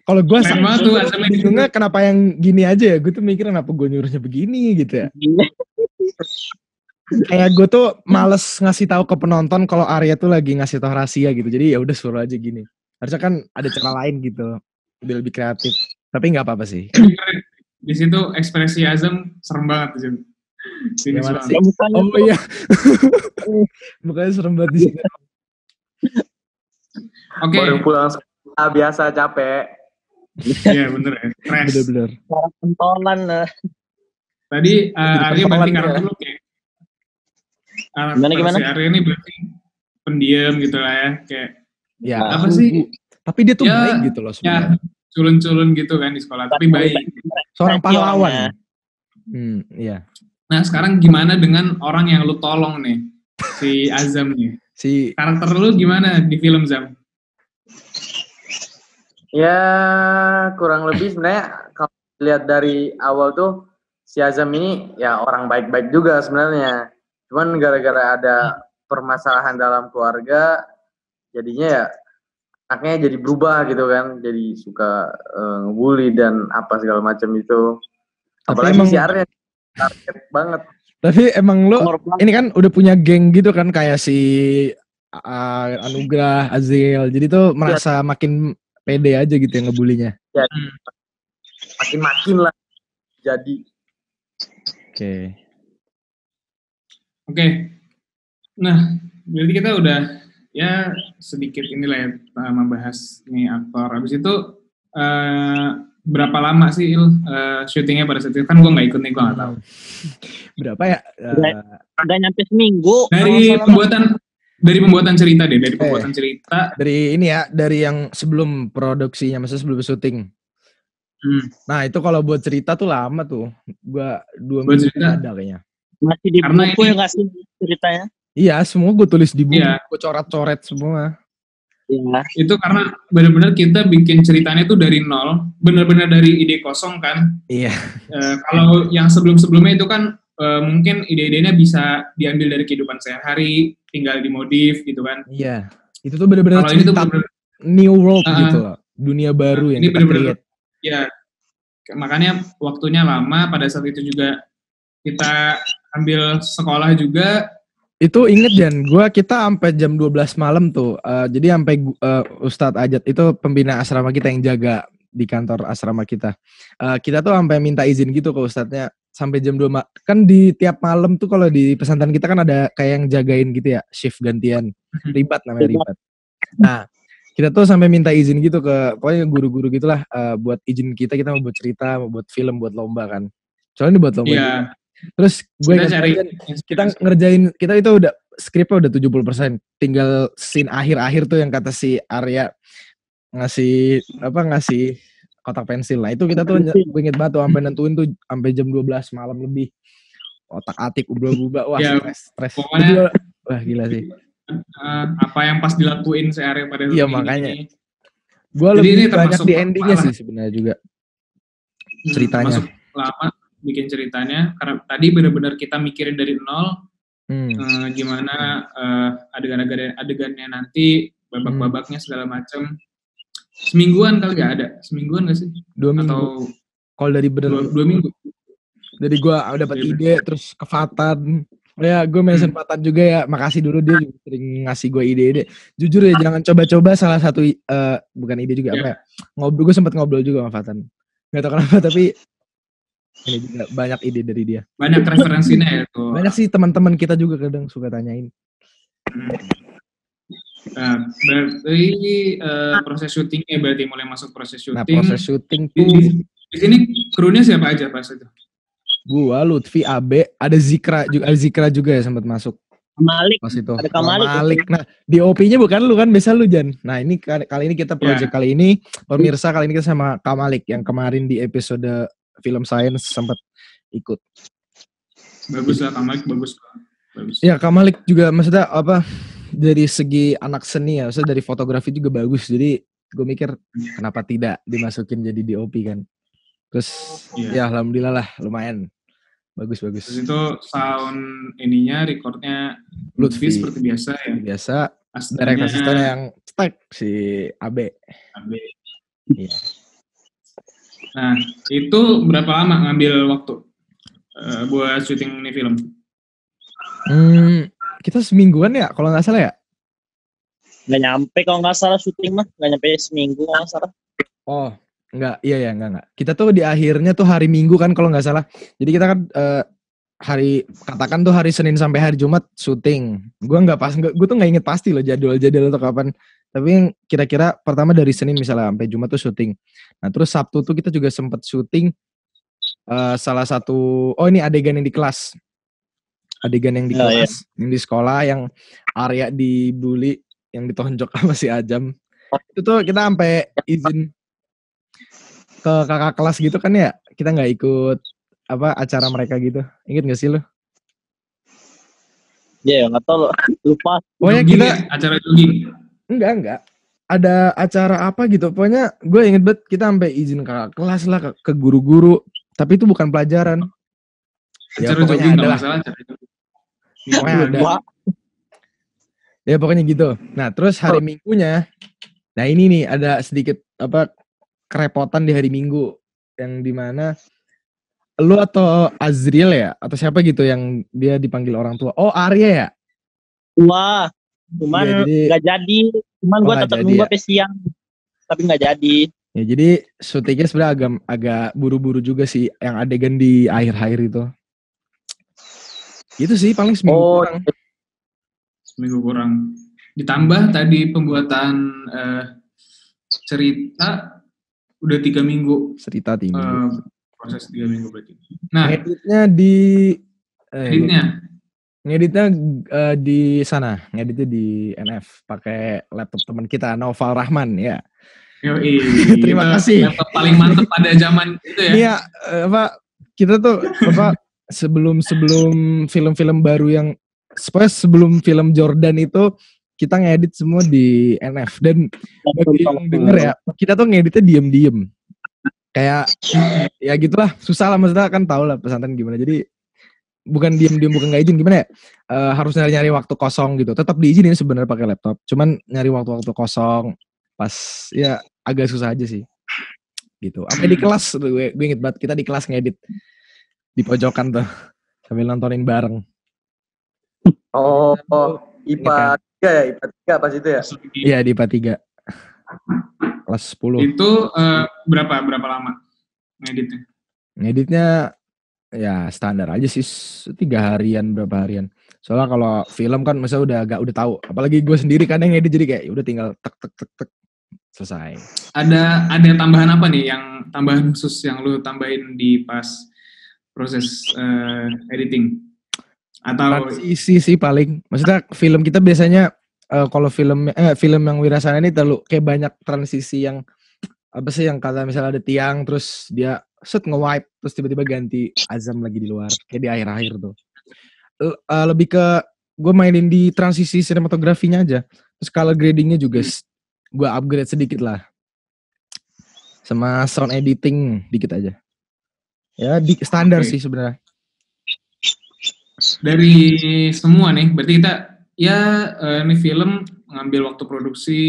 B: Kalau gue
A: Keren banget tuh Azamnya.
B: bingungnya kenapa yang gini aja ya? Gue tuh mikir kenapa gue nyuruhnya begini gitu ya? Kayak gue tuh males ngasih tahu ke penonton kalau Arya tuh lagi ngasih tahu rahasia gitu. Jadi ya udah suruh aja gini. Harusnya kan ada cara lain gitu. Biar lebih kreatif. Tapi nggak apa-apa sih.
A: Di situ ekspresi Azam serem banget di situ. Sini
B: Gimana
A: banget.
B: sih? Oh iya. Mukanya serem banget di sini.
A: Oke.
C: baru pulang sekolah biasa capek
A: Iya bener ya. Fresh.
B: Bener-bener.
D: Pentolan.
A: Tadi Arya berarti
B: pentolan
A: karakter
B: ya.
A: lu kayak karakter
D: Gimana?
A: si Arya ini berarti pendiam gitu lah ya. Kayak
B: Ya.
A: apa sih?
B: Tapi dia tuh
A: Ya,
B: baik gitu loh sebenarnya.
A: culun-culun gitu kan di sekolah. Tapi baik.
B: Seorang pahlawan.
D: orangnya.
B: Iya.
A: Nah sekarang gimana dengan orang yang lu tolong nih? Si Azam nih.
B: Si
A: Karakter lu gimana di film Zam?
C: ya kurang lebih sebenarnya kalau lihat dari awal tuh si Azam ini ya orang baik-baik juga sebenarnya cuman gara-gara ada permasalahan dalam keluarga jadinya ya anaknya jadi berubah gitu kan jadi suka ngebully dan apa segala macam itu
B: Tapi
C: apalagi
B: emang-
C: si Arya target banget
B: tapi emang lo
D: Korban.
B: ini kan udah punya geng gitu kan kayak si Anugrah, Azil. Jadi tuh merasa makin pede aja gitu yang ngebulinya.
C: makin lah jadi
A: Oke. Nah, berarti kita udah ya sedikit inilah ya membahas nih aktor. Habis itu berapa lama sih syutingnya pada saat itu? Kan gue nggak ikut nih, gue nggak tahu.
B: Berapa ya?
D: Udah nyampe seminggu.
A: Dari pembuatan cerita deh, dari pembuatan cerita.
B: Dari ini ya, dari yang sebelum produksinya, maksudnya sebelum syuting. Nah itu kalau buat cerita tuh lama tuh. Gua 2 minggu ada kayaknya.
D: Masih di
A: Karena
D: buku ya nggak sih ceritanya?
B: Iya, semua gue tulis di buku,
A: Iya.
B: gue coret-coret semua.
D: Iya.
A: Itu karena benar-benar kita bikin ceritanya itu dari nol, benar-benar dari ide kosong kan.
B: Iya.
A: Kalau yang sebelum-sebelumnya itu kan mungkin ide-idenya bisa diambil dari kehidupan sehari-hari, tinggal dimodif gitu kan.
B: Iya. Itu tuh benar-benar
A: Kalau ini tuh
B: cerita
A: benar-benar
B: new world gitu loh. Dunia baru yang
A: ini
B: kita
A: benar-benar
B: create.
A: ya, makanya waktunya lama. Pada saat itu juga kita ambil sekolah juga.
B: Itu inget Jan, kita sampai jam 12 malam tuh. Jadi sampai Ustadz Ajat itu pembina asrama kita yang jaga di kantor asrama kita. Kita tuh sampai minta izin gitu ke Ustadznya sampai jam 2 kan di tiap malam tuh kalau di pesantren kita kan ada kayak yang jagain gitu ya, shift gantian. Ribat namanya ribat. Nah, kita tuh sampai minta izin gitu ke pokoknya guru-guru gitulah buat izin kita mau buat cerita, mau buat film, buat lomba kan. Soalnya ini buat lomba juga. Terus gue kita ngerjain, kita itu udah skripnya udah 70%, tinggal scene akhir-akhir tuh yang kata si Arya ngasih kotak pensil. Nah itu kita tuh gue inget banget tuh sampai nentuin tuh sampai jam 12 malam lebih. Otak-atik ubah-ubah, wah stres.
A: Pokoknya,
B: wah gila sih.
A: Apa yang pas dilakuin si Arya pada
B: iya makanya. Gue lebih banyak di endingnya sih sebenarnya juga ceritanya.
A: Masuk lama bikin ceritanya karena tadi benar-benar kita mikirin dari nol, Gimana adegannya nanti, babak-babaknya segala macam. Semingguan kali ya ada? Semingguan gak sih?
B: 2 minggu.
A: Atau
B: Kalau dari bener
A: 2 minggu?
B: Dari gue dapat ide, terus ke Fatan. Ya, gue mention Fatan juga ya. Makasih dulu dia juga sering ngasih gue ide-ide. Jujur ya, jangan coba-coba salah satu bukan ide juga apa ya? Gue sempat ngobrol juga sama Fatan. Gak tau kenapa tapi ini juga banyak ide dari dia.
A: Banyak referensinya ya tuh.
B: Banyak sih teman-teman kita juga kadang suka tanyain.
A: Nah, berarti proses syutingnya berarti mulai masuk proses syuting.
B: Nah, proses syuting tuh
A: di sini krunya siapa aja pas itu?
B: Gua, Lutfi, Abe, ada Zikra juga ya sempat masuk.
D: Malik.
B: Pas itu.
D: Ada Kamalik.
B: Nah, DOP-nya bukan lu kan, biasa lu Jan. Nah, ini kali ini kita project kali ini pemirsa kali ini kita sama Kamalik yang kemarin di episode film Science sempat ikut.
A: Bagus lah Kamalik, bagus.
B: Ya, Kamalik juga maksudnya apa? Dari segi anak seni ya, maksudnya dari fotografi juga bagus. Jadi gue mikir kenapa tidak dimasukin jadi DOP kan. Terus ya alhamdulillah lah lumayan. Bagus.
A: Terus itu sound ininya, recordnya Lutfi seperti biasa ya.
B: Biasa. Direct assistant yang stack si Abe. Iya.
A: Nah, itu berapa lama ngambil waktu buat syuting ini film?
B: Kita semingguan ya, kalau nggak salah ya?
D: Nggak nyampe kalau nggak salah syuting mah, nggak nyampe seminggu kalau nggak salah.
B: Oh, enggak, iya enggak. Kita tuh di akhirnya tuh hari Minggu kan kalau nggak salah. Jadi kita kan katakan tuh hari Senin sampai hari Jumat syuting. Gue tuh nggak inget pasti loh jadwal atau kapan. Tapi yang kira-kira pertama dari Senin misalnya sampai Jumat tuh syuting. Nah terus Sabtu tuh kita juga sempet syuting salah satu, ini adegan yang di kelas. Adegan yang di kelas, yang di sekolah, yang Arya dibully, yang ditonjok sama si Ajam. Itu tuh kita sampai izin ke kakak kelas gitu kan ya, kita nggak ikut acara mereka gitu. Ingat nggak sih lo?
D: Iya, nggak tahu lupa.
B: Pokoknya kita
A: acara jogging.
B: Enggak. Ada acara apa gitu. Pokoknya gue inget banget kita sampai izin kakak kelas lah ke guru-guru. Tapi itu bukan pelajaran.
A: Acara jogging nggak masalah.
B: Pokoknya ada. Ya pokoknya gitu. Nah terus hari Minggunya, nah ini nih ada sedikit kerepotan di hari Minggu yang dimana lu atau Azriel ya atau siapa gitu yang dia dipanggil orang tua. Oh Arya ya.
D: Wah, cuman nggak jadi. Cuman gue tetap nunggu sampai siang, tapi nggak jadi. Ya
B: jadi syutingnya sebenarnya agak buru-buru juga sih yang adegan di akhir-akhir itu. Itu sih paling seminggu kurang.
A: Seminggu kurang. Ditambah tadi pembuatan cerita udah 3 minggu.
B: Cerita 3 minggu.
A: Proses 3 minggu berarti. Nah,
B: ngeditnya di sana, ngeditnya di NF pakai laptop teman kita Noval Rahman ya. Terima kasih.
A: Laptop paling mantep pada zaman itu ya.
B: Iya, kita tuh sebelum film-film baru yang sebelum film Jordan itu kita ngedit semua di NF dan bagi yang denger ya, kita tuh ngeditnya diem-diem. Kayak ya gitulah, susah lah maksudnya kan tau lah pesantren gimana. Jadi bukan diem-diem, bukan nggak izin gimana ya, harus nyari waktu kosong gitu. Tetap diizinin sebenarnya pakai laptop, cuman nyari waktu kosong pas ya agak susah aja sih gitu. Sampai di kelas gue inget banget kita di kelas ngedit di pojokan tuh sambil nontonin bareng.
C: Oh IPA 3 ya, IPA 3 pas itu ya?
B: Iya di IPA 3 kelas 10.
A: Itu berapa lama ngeditnya?
B: Ngeditnya ya standar aja sih, 3 harian, berapa harian. Soalnya kalau film kan masa udah tahu. Apalagi gue sendiri kan yang ngedit, jadi kayak udah tinggal tek selesai. Ada
A: tambahan apa nih, yang tambahan khusus yang lu tambahin di pas proses editing? Atau
B: transisi sih paling. Maksudnya film kita biasanya kalau film yang Wirasana ini terlalu kayak banyak transisi yang yang kata misalnya ada tiang terus dia nge-wipe terus tiba-tiba ganti Azam lagi di luar kayak di akhir-akhir tuh. Lebih ke gue mainin di transisi sinematografinya aja. Terus color gradingnya juga gue upgrade sedikit lah. Sama sound editing dikit aja. Ya di standar sih sebenarnya.
A: dari semua nih, berarti kita ya ini film ngambil waktu produksi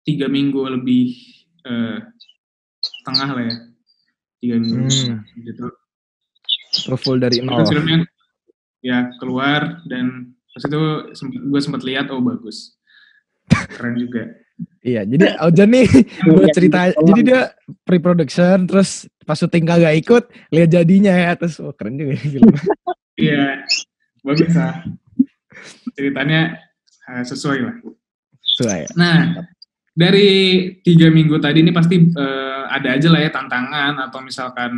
A: 3 minggu lebih setengah lah ya. 3 minggu gitu.
B: Terus full dari
A: Itu
B: nol.
A: filmnya ya keluar dan pas itu gue sempat lihat, oh bagus. Keren juga.
B: Iya, jadi Ojan nih buat cerita, jadi dia pre-production, terus pas syuting kagak ikut, lihat jadinya ya, terus keren juga ya film.
A: Iya, bagus lah. Ceritanya sesuai lah.
B: Sesuai.
A: Nah, dari 3 minggu tadi ini pasti ada aja lah ya tantangan atau misalkan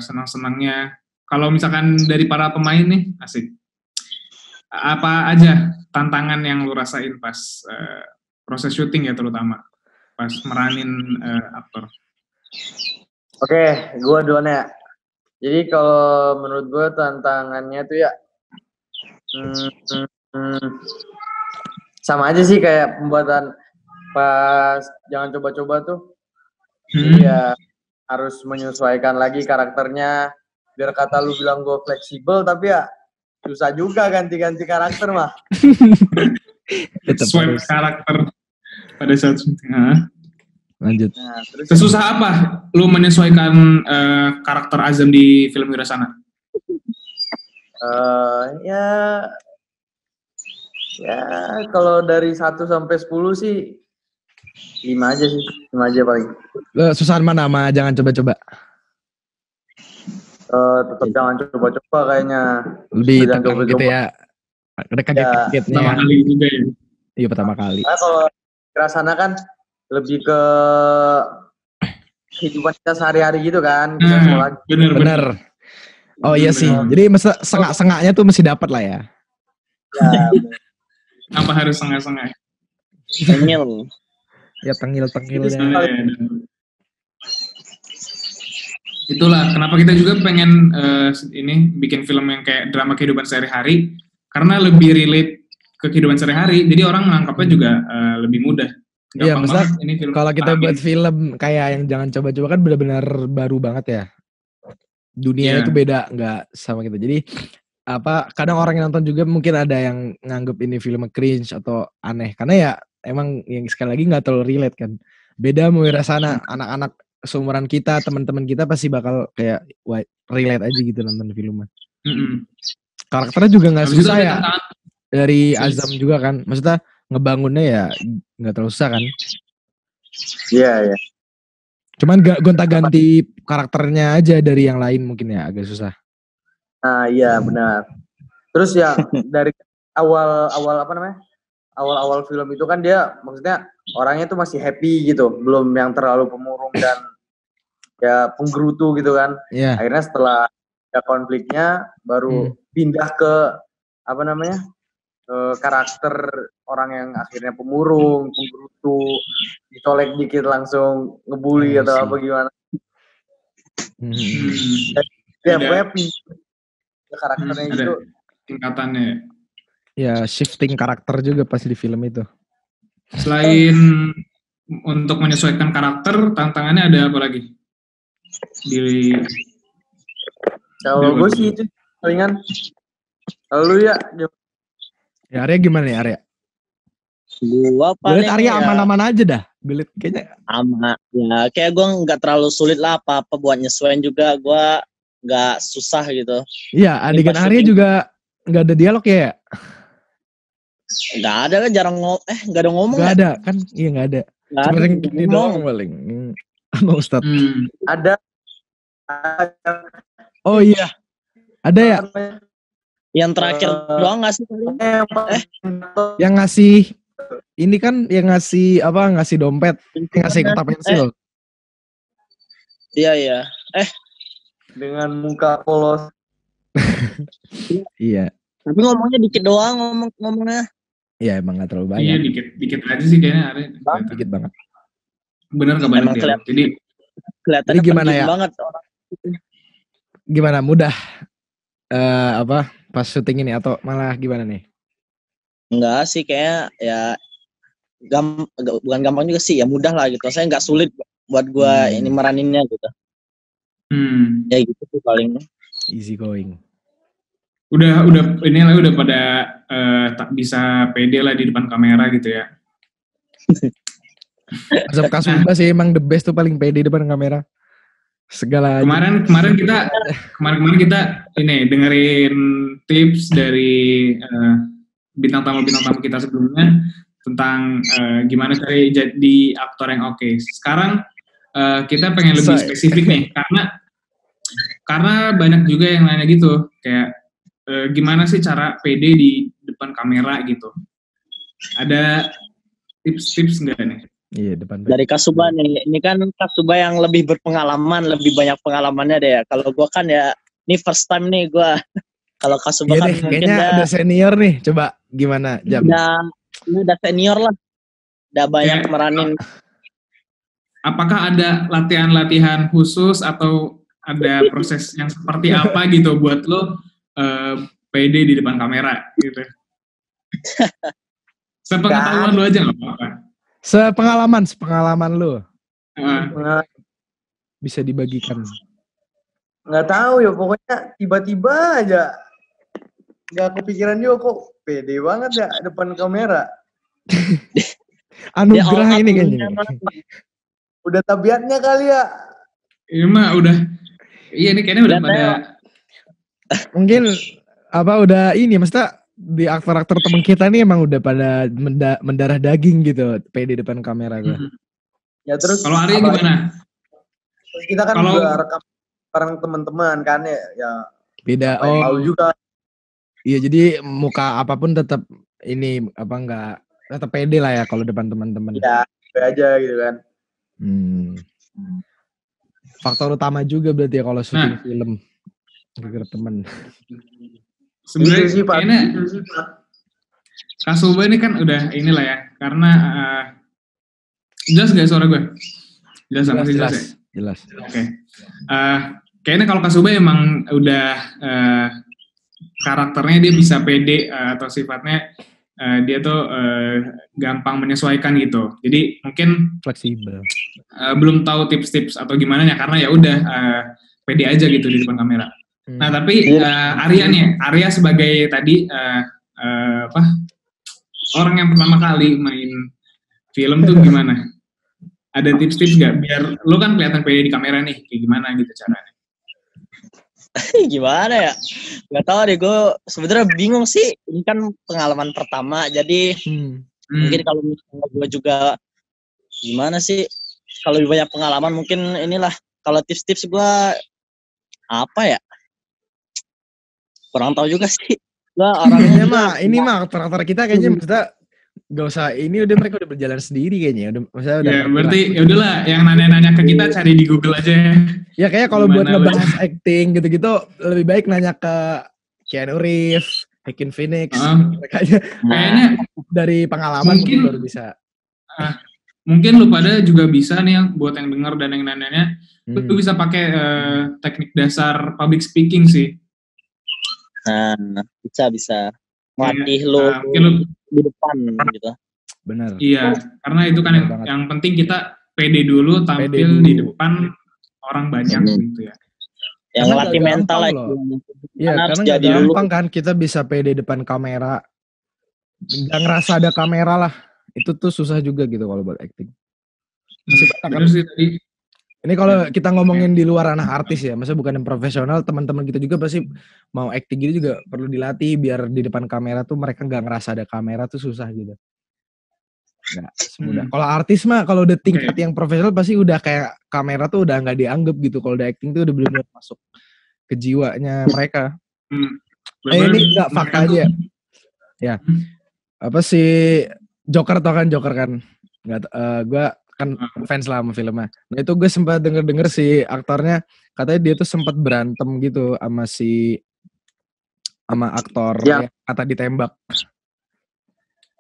A: senang-senangnya. Kalau misalkan dari para pemain nih, asik. Apa aja tantangan yang lu rasain pas proses syuting ya terutama pas meranin aktor?
C: Oke, gue duluan ya. Jadi kalau menurut gue tantangannya tuh ya sama aja sih kayak pembuatan pas jangan coba-coba tuh. Jadi ya harus menyesuaikan lagi karakternya. Biar kata lu bilang gue fleksibel, tapi ya susah juga ganti-ganti karakter mah.
A: Swipe karakter pada saat syuting.
B: Lanjut.
C: Nah, terus
A: sesusah apa lu menyesuaikan karakter Azam di film Wirasana?
C: Ya kalau dari 1 sampai 10 sih 5 aja sih, 5 aja paling.
B: Susahan mana sama jangan coba-coba?
C: Tetap jangan coba-coba kayaknya.
B: Lebih tekan gitu ya. Ada kaget-kagetnya.
A: Pertama kali juga ya.
B: Iya, pertama kali.
C: Nah, kalau Wirasana kan lebih ke kehidupan kita sehari-hari gitu kan.
A: Bener.
B: Oh iya sih. Jadi sengak-sengaknya tuh mesti dapat lah ya.
C: Ya.
A: Apa harus sengak-sengak?
D: Tengil.
B: Ya tengil-tengilnya.
A: Itulah kenapa kita juga pengen ini bikin film yang kayak drama kehidupan sehari-hari karena lebih relate ke kehidupan sehari-hari. Jadi orang menangkapnya juga lebih mudah.
B: Iya, maksudnya kalau kita buat film kayak yang jangan coba-coba kan benar-benar baru banget ya. Dunia itu beda, nggak sama kita. Jadi kadang orang yang nonton juga mungkin ada yang nganggep ini film cringe atau aneh. Karena ya emang yang sekali lagi nggak terlalu relate kan. Beda mau Wirasana, anak-anak seumuran kita, teman-teman kita pasti bakal kayak relate aja gitu nonton filmnya. Karakternya juga nggak susah ya. Dari Azam juga kan. Maksudnya ngebangunnya ya nggak terlalu susah kan.
C: Iya.
B: Cuman gonta-ganti karakternya aja dari yang lain mungkin ya agak susah.
C: Nah, iya benar. Terus ya dari awal film itu kan dia maksudnya orangnya tuh masih happy gitu, belum yang terlalu pemurung dan ya penggerutu gitu kan.
B: Yeah.
C: Akhirnya setelah ada konfliknya baru pindah ke karakter orang yang akhirnya pemurung, penggerutu, dicolek dikit langsung ngebully atau apa gimana. Ya pokoknya karakternya itu
A: tingkatannya.
B: Ya shifting karakter juga pas di film itu.
A: Selain untuk menyesuaikan karakter, tantangannya ada apa lagi?
C: Kalau gue sih itu palingan. Lalu ya
B: Arya gimana nih Arya?
D: Gua paling
B: Arya aman-aman aja dah. Belit kayaknya
D: aman. Ya kayak gue nggak terlalu sulit lah apa-apa buat nyesuaiin juga. Gue nggak susah gitu.
B: Iya, adegan Arya juga nggak ada dialog ya?
D: Nggak ada kan, nggak ada ngomong.
B: Nggak ada kan? Iya nggak ada. Cuma yang gini doang paling. Sama Ustadz.
C: Ada.
B: Oh iya. Ada ya?
D: Yang terakhir doang nggak sih?
B: Yang ngasih ini kan yang ngasih dompet, yang ngasih kotak pensil.
D: Iya.
C: Dengan muka polos.
B: Iya.
D: Tapi ngomongnya dikit doang ngomongnya.
B: Iya emang nggak terlalu banyak.
A: Iya dikit aja sih kayaknya.
B: Dikit banget.
A: Bener nggak banyak dia. Jadi
D: kelihatannya
B: gimana ya?
D: Banget.
B: Gimana mudah? Pas syuting ini atau malah gimana nih?
D: Enggak sih kayak ya bukan gampang juga sih, ya mudah lah gitu. Saya nggak sulit buat gua ini meraninnya gitu. Ya gitu sih paling.
B: Easy going.
A: udah inilah udah pada tak bisa pede lah di depan kamera gitu ya.
B: Asap Kasumba sih emang the best tuh, paling pede depan kamera. Segala
A: Kemarin kita ini dengerin tips dari bintang tamu kita sebelumnya tentang gimana cara jadi aktor yang oke. Sekarang kita pengen lebih spesifik nih, karena banyak juga yang nanya gitu, kayak gimana sih cara pede di depan kamera gitu. Ada tips-tips nggak nih?
B: Iya, depan
D: Dari Kasuba nih, ini kan Kasuba yang lebih berpengalaman, lebih banyak pengalamannya deh ya. Kalau gua kan ya, ini first time nih gua. Kalau Kasuba
B: iya
D: kan
B: deh,
D: mungkin
B: kayaknya udah senior nih. Coba gimana, Jam?
D: udah senior lah. Udah banyak meranin.
A: Apakah ada latihan-latihan khusus atau ada proses yang seperti apa gitu buat lo pede di depan kamera gitu? Sepengetahuan lo aja nggak apa-apa.
B: Sepengalaman lu bisa dibagikan.
C: Nggak tahu ya, pokoknya tiba-tiba aja nggak kepikiran juga kok pede banget ya depan kamera.
B: Anugerah ini kayaknya.
C: Udah tabiatnya kali ya.
A: Ini mah udah, iya ini kayaknya udah pada.
B: Mungkin udah ini, maksudnya di aktor-aktor teman kita nih emang udah pada mendarah daging gitu, pede depan kamera gua.
C: Ya terus.
A: Kalau Arya gimana?
C: Kita kan juga rekam bareng teman-teman kan ya.
B: Beda.
C: Tahu juga.
B: Iya, jadi muka apapun tetap ini enggak tetap pede lah ya kalau depan teman-teman.
C: Iya, aja gitu kan.
B: Faktor utama juga berarti ya kalau syuting film gara-gara teman.
A: Sebenarnya kayaknya Kasuba ini kan udah inilah ya, karena jelas gak suara gue? Jelas. Oke. Kayaknya kalau Kasuba emang udah karakternya dia bisa pede atau sifatnya dia tuh gampang menyesuaikan gitu. Jadi mungkin
B: fleksibel.
A: Belum tahu tips-tips atau gimana ya, karena ya udah pede aja gitu di depan kamera. Nah tapi Arya sebagai tadi orang yang pertama kali main film tuh gimana? Ada tips-tips nggak biar lo kan kelihatan pede di kamera nih, kayak gimana gitu caranya?
D: Gimana ya? Gak tau deh, gue sebenarnya bingung sih. Ini kan pengalaman pertama, jadi mungkin kalau misalnya gue juga gimana sih? Kalau lebih banyak pengalaman mungkin inilah. Kalau tips-tips gue apa ya? Kurang tahu juga sih. Gue orangnya
B: ini mah aktor-aktor kita kayaknya maksudnya gak usah, ini mereka udah berjalan sendiri kayaknya. Udah
A: ya berarti ya udahlah, yang nanya-nanya ke kita cari di Google aja.
B: Ya kayak kalau buat ngebahas acting gitu-gitu lebih baik nanya ke Keanu Reeves, Joaquin Phoenix. Kayaknya dari pengalaman mungkin baru bisa.
A: Mungkin lu pada juga bisa nih yang buat yang dengar dan yang nanya-nanya, lu bisa pakai teknik dasar public speaking sih.
D: Nah, bisa. Melatih lu di depan gitu.
B: Benar.
A: Iya, karena itu kan yang penting kita pede dulu tampil di depan orang banyak gitu ya.
D: Yang latih mental lah.
B: Iya, karena gak gampang kan kita bisa pede depan kamera. Gak ngerasa ada kamera lah. Itu tuh susah juga gitu kalau buat acting. Masih banyak kan? Ini kalau kita ngomongin di luar ranah artis ya, maksudnya bukan yang profesional, teman-teman kita juga pasti mau acting gitu juga perlu dilatih biar di depan kamera tuh mereka nggak ngerasa ada kamera tuh susah gitu. Nggak semudah. Kalau artis mah kalau udah tingkat yang profesional pasti udah kayak kamera tuh udah nggak dianggap gitu. Kalau udah acting tuh udah benar-benar masuk ke jiwanya mereka. Ini nggak fakta aja. Ya, apa sih Joker kan? Nggak, gue kan fans lah sama filmnya. Nah itu gue sempat denger si aktornya katanya dia tuh sempat berantem gitu sama aktor yang kata ditembak.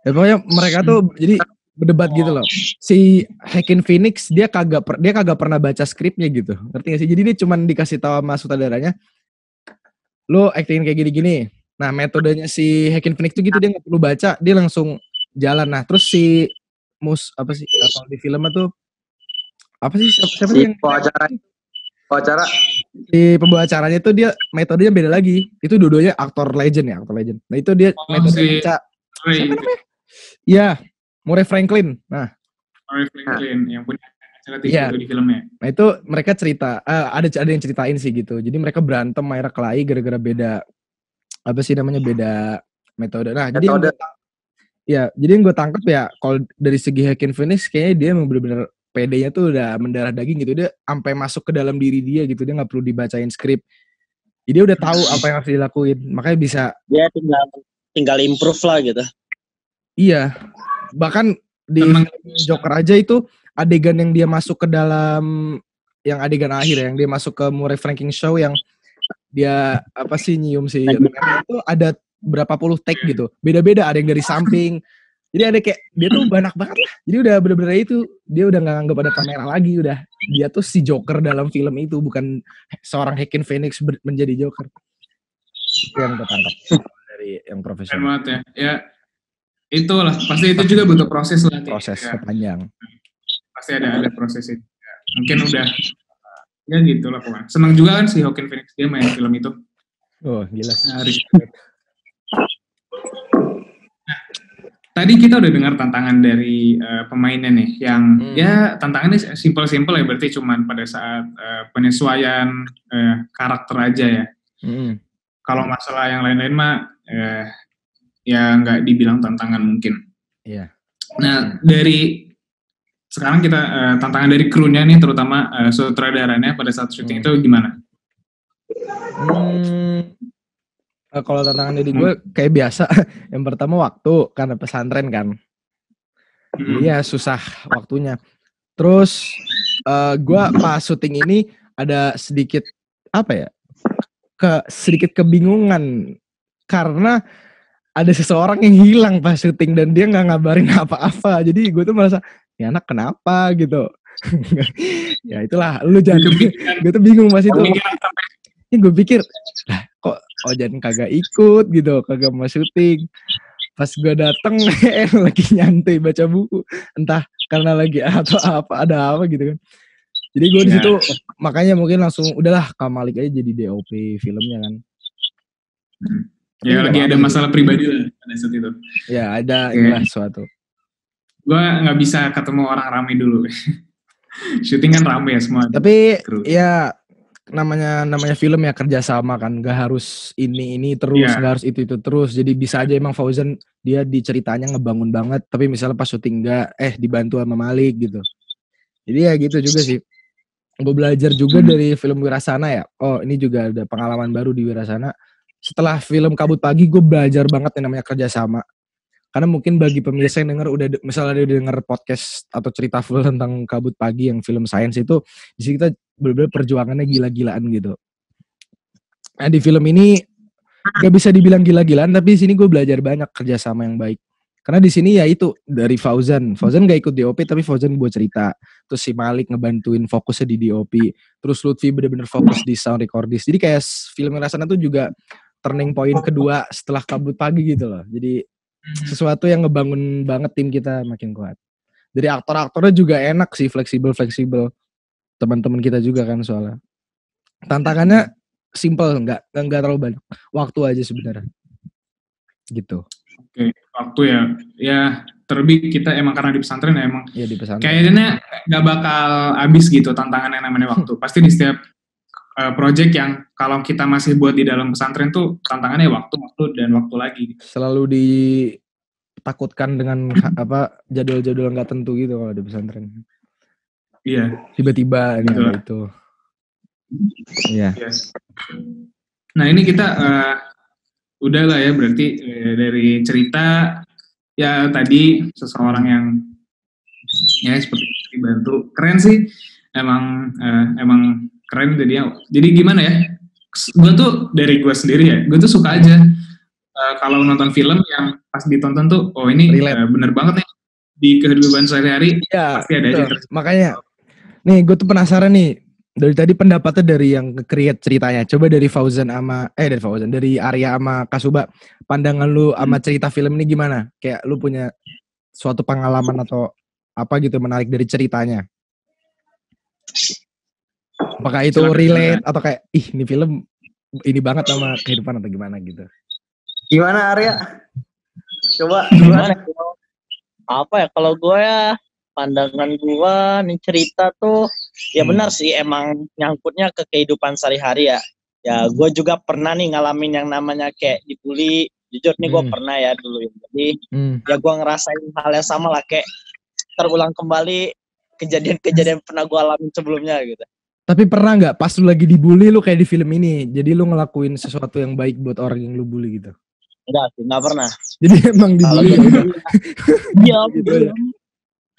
B: Ya pokoknya mereka tuh jadi berdebat gitu loh. Si Joaquin Phoenix dia kagak pernah baca skripnya gitu. Ngerti gak sih? Jadi dia cuma dikasih tahu sama sutradaranya, lo acting kayak gini-gini. Nah metodenya si Joaquin Phoenix tuh gitu, dia nggak perlu baca, dia langsung jalan. Nah terus si apa sih kalau di filmnya tuh apa sih siapa sih yang
C: wawancara
B: di pembawa acaranya itu dia metodenya beda lagi. Itu dua-duanya aktor legend. Nah itu dia metode baca. Siapa namanya? Iya, Murray Franklin. Nah,
A: Murray Franklin yang punya acara TV itu di filmnya.
B: Nah itu mereka cerita, ada yang ceritain sih gitu. Jadi mereka berantem akhirnya kelahi gara-gara beda beda metode. Nah jadi yang gue tangkap ya kalau dari segi Joaquin Phoenix kayaknya dia emang bener-bener PD-nya tuh udah mendarah daging gitu. Dia sampai masuk ke dalam diri dia gitu. Dia nggak perlu dibacain skrip. Jadi dia udah tahu apa yang harus dilakuin. Makanya bisa.
D: Dia tinggal improve lah gitu.
B: Iya. Bahkan di Joker aja itu adegan yang dia masuk ke dalam yang adegan akhir yang dia masuk ke Murray Franklin show yang dia nyium sih itu ada berapa puluh take gitu. Beda-beda, ada yang dari samping. Jadi ada kayak dia tuh banyak banget lah. Jadi udah bener-bener itu dia udah nggak anggap ada kamera lagi, udah dia tuh si Joker dalam film itu, bukan seorang Joaquin Phoenix menjadi Joker. Itu yang gue tangkap dari yang profesional.
A: Banget ya itulah pasti itu juga butuh proses lah.
B: Proses panjang.
A: Pasti ada proses itu. Ya, mungkin udah ya gitulah pokoknya. Senang juga kan si Joaquin Phoenix dia main film itu.
B: Oh gila.
A: Tadi kita udah dengar tantangan dari pemainnya nih, yang ya tantangannya simple-simple ya, berarti cuman pada saat penyesuaian karakter aja ya. Kalau masalah yang lain-lain mah ya nggak dibilang tantangan mungkin.
B: Iya.
A: Nah dari sekarang kita tantangan dari krunya nih, terutama sutradaranya pada saat syuting itu gimana?
B: Kalau tantangan dari gue kayak biasa, yang pertama waktu, karena pesantren kan. Iya susah waktunya. Terus gue pas syuting ini ada sedikit sedikit kebingungan karena ada seseorang yang hilang pas syuting dan dia nggak ngabarin apa-apa. Jadi gue tuh merasa, ya anak kenapa gitu. Ya itulah, lu jangan. Gue tuh bingung pas itu. Ini gue pikir, kok Ojan kagak ikut gitu, kagak mau syuting. Pas gue dateng lagi nyantai baca buku, entah karena lagi atau ada apa gitu kan. Jadi gue di situ makanya mungkin langsung udahlah Kamalik aja jadi DOP filmnya kan.
A: Ya lagi ada masalah pribadi lah pada saat itu.
B: Ya ada inilah suatu.
A: Gue nggak bisa ketemu orang ramai dulu. Syuting kan ramai ya semua.
B: Tapi ya namanya film ya kerjasama kan, gak harus ini terus, gak harus itu terus. Jadi bisa aja emang Fauzan dia di ceritanya ngebangun banget, tapi misalnya pas syuting dibantu sama Malik gitu. Jadi ya gitu juga sih. Gue belajar juga dari film Wirasana ya. Oh ini juga ada pengalaman baru di Wirasana. Setelah film Kabut Pagi gue belajar banget yang namanya kerjasama. Karena mungkin bagi pemirsa yang denger misalnya dia denger podcast atau cerita full tentang Kabut Pagi yang film science itu, di sini kita bener-bener perjuangannya gila-gilaan gitu. Nah di film ini gak bisa dibilang gila-gilaan, tapi di sini gue belajar banyak kerjasama yang baik. Karena di sini ya itu dari Fauzan gak ikut DOP tapi Fauzan buat cerita. Terus si Malik ngebantuin fokusnya di DOP. Terus Lutfi bener-bener fokus di sound recordist. Jadi kayak film Rasana tuh juga turning point kedua setelah Kabut Pagi gitu loh. Jadi sesuatu yang ngebangun banget tim kita makin kuat. Dari aktor-aktornya juga enak sih, fleksibel. Teman-teman kita juga kan soalnya. Tantangannya simple, nggak terlalu banyak. Waktu aja sebenarnya. Gitu.
A: Oke, waktu ya terlebih kita emang karena di pesantren ya emang.
B: Iya di pesantren.
A: Kayaknya nggak bakal habis gitu tantangan yang namanya waktu. Pasti di setiap project yang kalau kita masih buat di dalam pesantren tuh tantangannya waktu dan waktu lagi.
B: Selalu ditakutkan dengan jadwal-jadwal nggak tentu gitu kalau di pesantren.
A: Iya.
B: Tiba-tiba gitu ada itu. Iya.
A: Yes. Nah ini kita udah lah ya berarti dari cerita ya tadi seseorang yang ya seperti dibantu keren sih emang keren jadi gimana ya, gue tuh dari gue sendiri ya, gue tuh suka aja kalau nonton film yang pas ditonton tuh oh ini bener banget nih di kehidupan sehari-hari ya, pasti ada aja.
B: Makanya nih gue tuh penasaran nih dari tadi pendapatnya dari yang create ceritanya, coba dari Fauzan dari Arya sama Kasuba, pandangan lu sama cerita film ini gimana? Kayak lu punya suatu pengalaman atau apa gitu menarik dari ceritanya? Apakah itu
A: Silakan.
B: relate atau kayak ini film ini banget sama kehidupan atau gimana gitu?
C: Gimana Arya? Coba
D: Gimana? Apa ya, kalau gue ya, pandangan gue nih cerita tuh, ya benar sih emang nyangkutnya ke kehidupan sehari-hari ya. Ya gue juga pernah nih ngalamin yang namanya kayak dibully. Jujur nih gue pernah ya dulu. Jadi ya gue ngerasain hal yang sama lah, kayak terulang kembali kejadian-kejadian pernah gue alamin sebelumnya gitu.
B: Tapi pernah nggak pas lu lagi dibully lu kayak di film ini, jadi lu ngelakuin sesuatu yang baik buat orang yang lu bully gitu?
D: Enggak sih, enggak pernah.
B: Jadi emang
D: Kalau
B: dibully
D: gue diam,
B: gitu ya.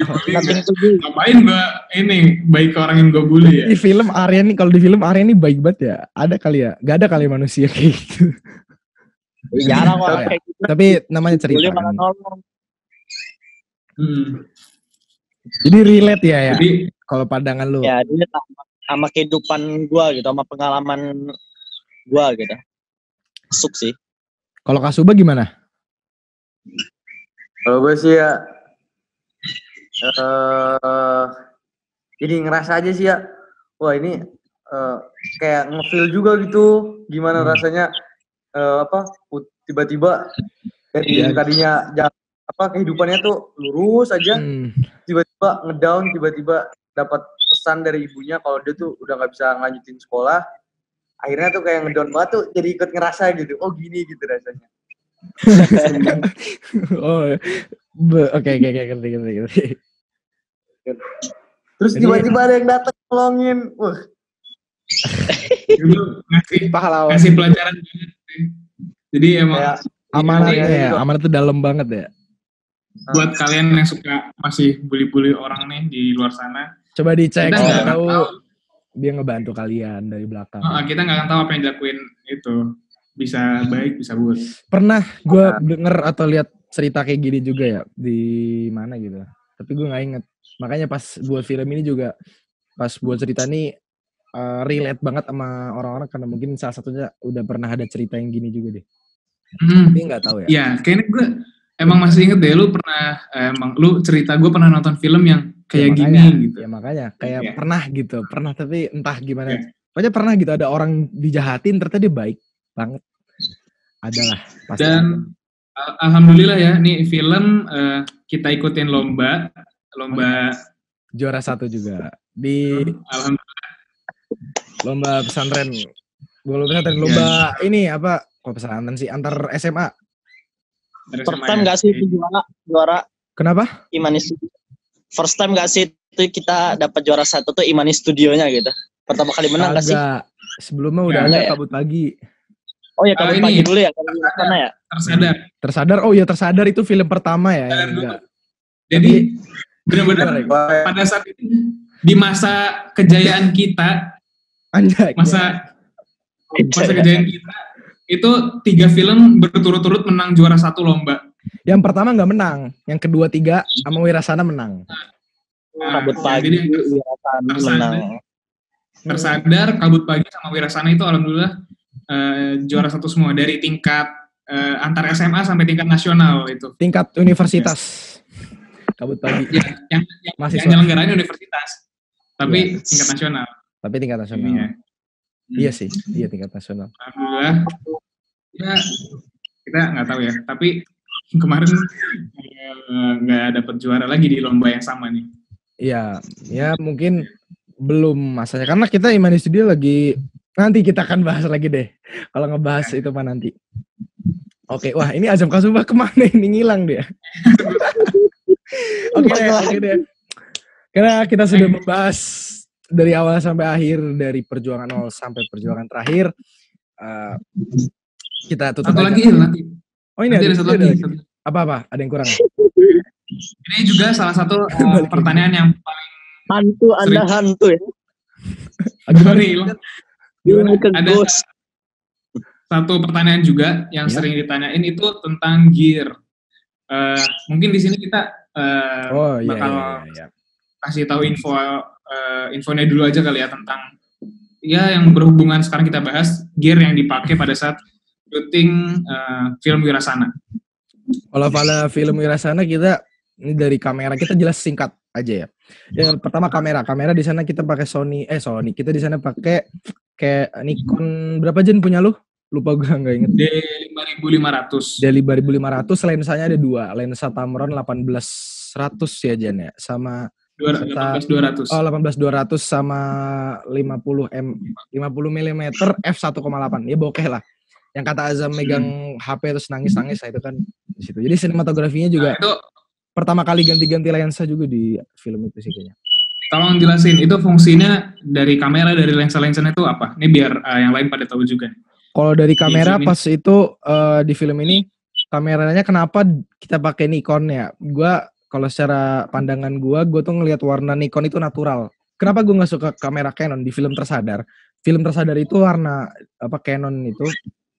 D: nothing to do.
A: Ngapain gue ini baik ke orang yang gue bully ya?
B: Di film Arya nih, kalau di film Arya nih baik banget ya. Ada kali ya? Gak ada kali manusia kayak gitu.
D: Jarang
B: Oh,
D: orang
B: ya.
D: kayak gitu.
B: Tapi namanya cerita
D: Boleh malah
B: kan.
D: nolong.
B: Jadi relate ya.
A: Jadi
B: Kalau pandangan lu.
D: Ya dia sama kehidupan gua gitu, sama pengalaman gua gitu. Masuk sih.
B: Kalau Kasuba gimana?
C: Kalau gue sih ya, jadi ngerasa aja sih ya, wah ini kayak ngefeel juga gitu, gimana rasanya tiba-tiba dari tadinya kehidupannya tuh lurus aja, tiba-tiba ngedown, tiba-tiba dapat pesan dari ibunya kalau dia tuh udah nggak bisa ngelanjutin sekolah, akhirnya tuh kayak ngedown banget tuh, jadi ikut ngerasa gitu, oh gini gitu rasanya.
B: Oh, oke, ngerti.
C: Terus tiba-tiba ada yang datang nolongin,
A: dulu
B: Pahlawan.
A: ngasih pelajaran. Jadi emang
C: kayak
B: Amanatnya
C: Jadi,
B: ya, amanat tuh dalam banget ya.
A: buat kalian yang suka masih bully-bully orang nih di luar sana,
B: Coba dicek,
A: kita nggak akan
B: tahu
A: tahu.
B: dia ngebantu kalian dari belakang.
A: Kita nggak akan tahu apa yang dilakuin itu, bisa baik bisa buruk.
B: Pernah gue denger atau lihat cerita kayak gini juga ya di mana gitu. Tapi gue nggak inget. Makanya pas buat film ini juga, pas buat cerita ini relate banget sama orang-orang karena mungkin salah satunya udah pernah ada cerita yang gini juga deh. Tapi nggak tahu ya.
A: Ya, kayaknya gue emang masih inget deh, lu pernah lu cerita gue pernah nonton film yang kayak gini gitu.
B: Ya makanya kayak pernah tapi entah gimana. Pokoknya pernah gitu, ada orang dijahatin ternyata dia baik banget. Adalah pasti.
A: Dan alhamdulillah ya, nih film kita ikutin lomba
B: juara 1 juga di
A: alhamdulillah.
B: Lomba pesantren. Lomba ini apa? Kok pesantren sih, antar SMA.
D: First time gak sih itu juara?
B: Kenapa?
D: Imani Studio. First time gak sih itu kita dapat juara 1 tuh Imani Studionya gitu? Pertama kali menang gak sih?
B: Sebelumnya udah ada Kabut Pagi.
D: Oh ya, Kabut Pagi dulu ya, kalau sana ya.
B: Tersadar. Oh ya, Tersadar itu film pertama ya.
A: Jadi benar-benar pada saat itu di masa kejayaan kita, masa kejayaan kita itu 3 film berturut-turut menang juara 1 lomba.
B: Yang pertama nggak menang, yang kedua 3 sama Wirasana menang.
D: Kabut Pagi, Wirasana menang.
A: Tersadar, Kabut Pagi sama Wirasana itu alhamdulillah juara 1 semua dari tingkat antar SMA sampai tingkat nasional itu.
B: Tingkat universitas. Kabut Pagi.
A: Yang nyelenggarain universitas. Tapi tingkat nasional.
B: Tapi tingkat nasional. Iya sih, iya tingkat nasional.
A: Alhamdulillah. Ya, kita nggak tahu ya. Tapi kemarin nggak dapet juara lagi di lomba yang sama nih.
B: Iya, ya mungkin belum masanya. Karena kita Imani Studio lagi, nanti kita akan bahas lagi deh. Kalau ngebahas itu mah nanti. Oke, wah ini Azam Kasuba kemana ini, ngilang dia. Oke deh. Karena kita sudah membahas dari awal sampai akhir, dari perjuangan awal sampai perjuangan terakhir, kita tutup
A: satu
B: aja.
A: Lagi nanti.
B: Oh ini ada
A: satu lagi.
B: Apa? Ada yang kurang?
A: Ini juga salah satu pertanyaan yang paling
D: hantu ya.
A: Ada satu pertanyaan juga yang sering ditanyain itu tentang gear. Mungkin di sini kita bakal kasih tahu infonya dulu aja kali ya tentang yang berhubungan sekarang kita bahas gear yang dipakai pada saat syuting film Wirasana.
B: Kalau pada film Wirasana kita ini dari kamera kita jelas singkat aja ya. Ya pertama kamera di sana kita pakai Sony, kita di sana pakai kayak Nikon berapa Jen punya lu? Lupa gue nggak inget.
A: D5500.
B: D5500 lensanya ada 2, lensa Tamron 1800 ya Jen ya, sama
A: 18200.
B: Oh 18200 sama 50 mm f1,8 ya bokeh lah. Yang kata Azam megang HP terus nangis nah itu kan di situ. Jadi sinematografinya juga
A: itu
B: pertama kali ganti-ganti lensa juga di film itu sih kayaknya.
A: tolong jelasin itu fungsinya dari kamera dari lensa-lensanya itu apa? Ini biar yang lain pada tahu juga.
B: Kalau dari kamera
A: film
B: pas itu di film ini kameranya kenapa kita pakai Nikon ya? Gua kalau secara pandangan gua tuh ngelihat warna Nikon itu natural. Kenapa gua nggak suka kamera Canon di film Tersadar? Film Tersadar itu warna Canon itu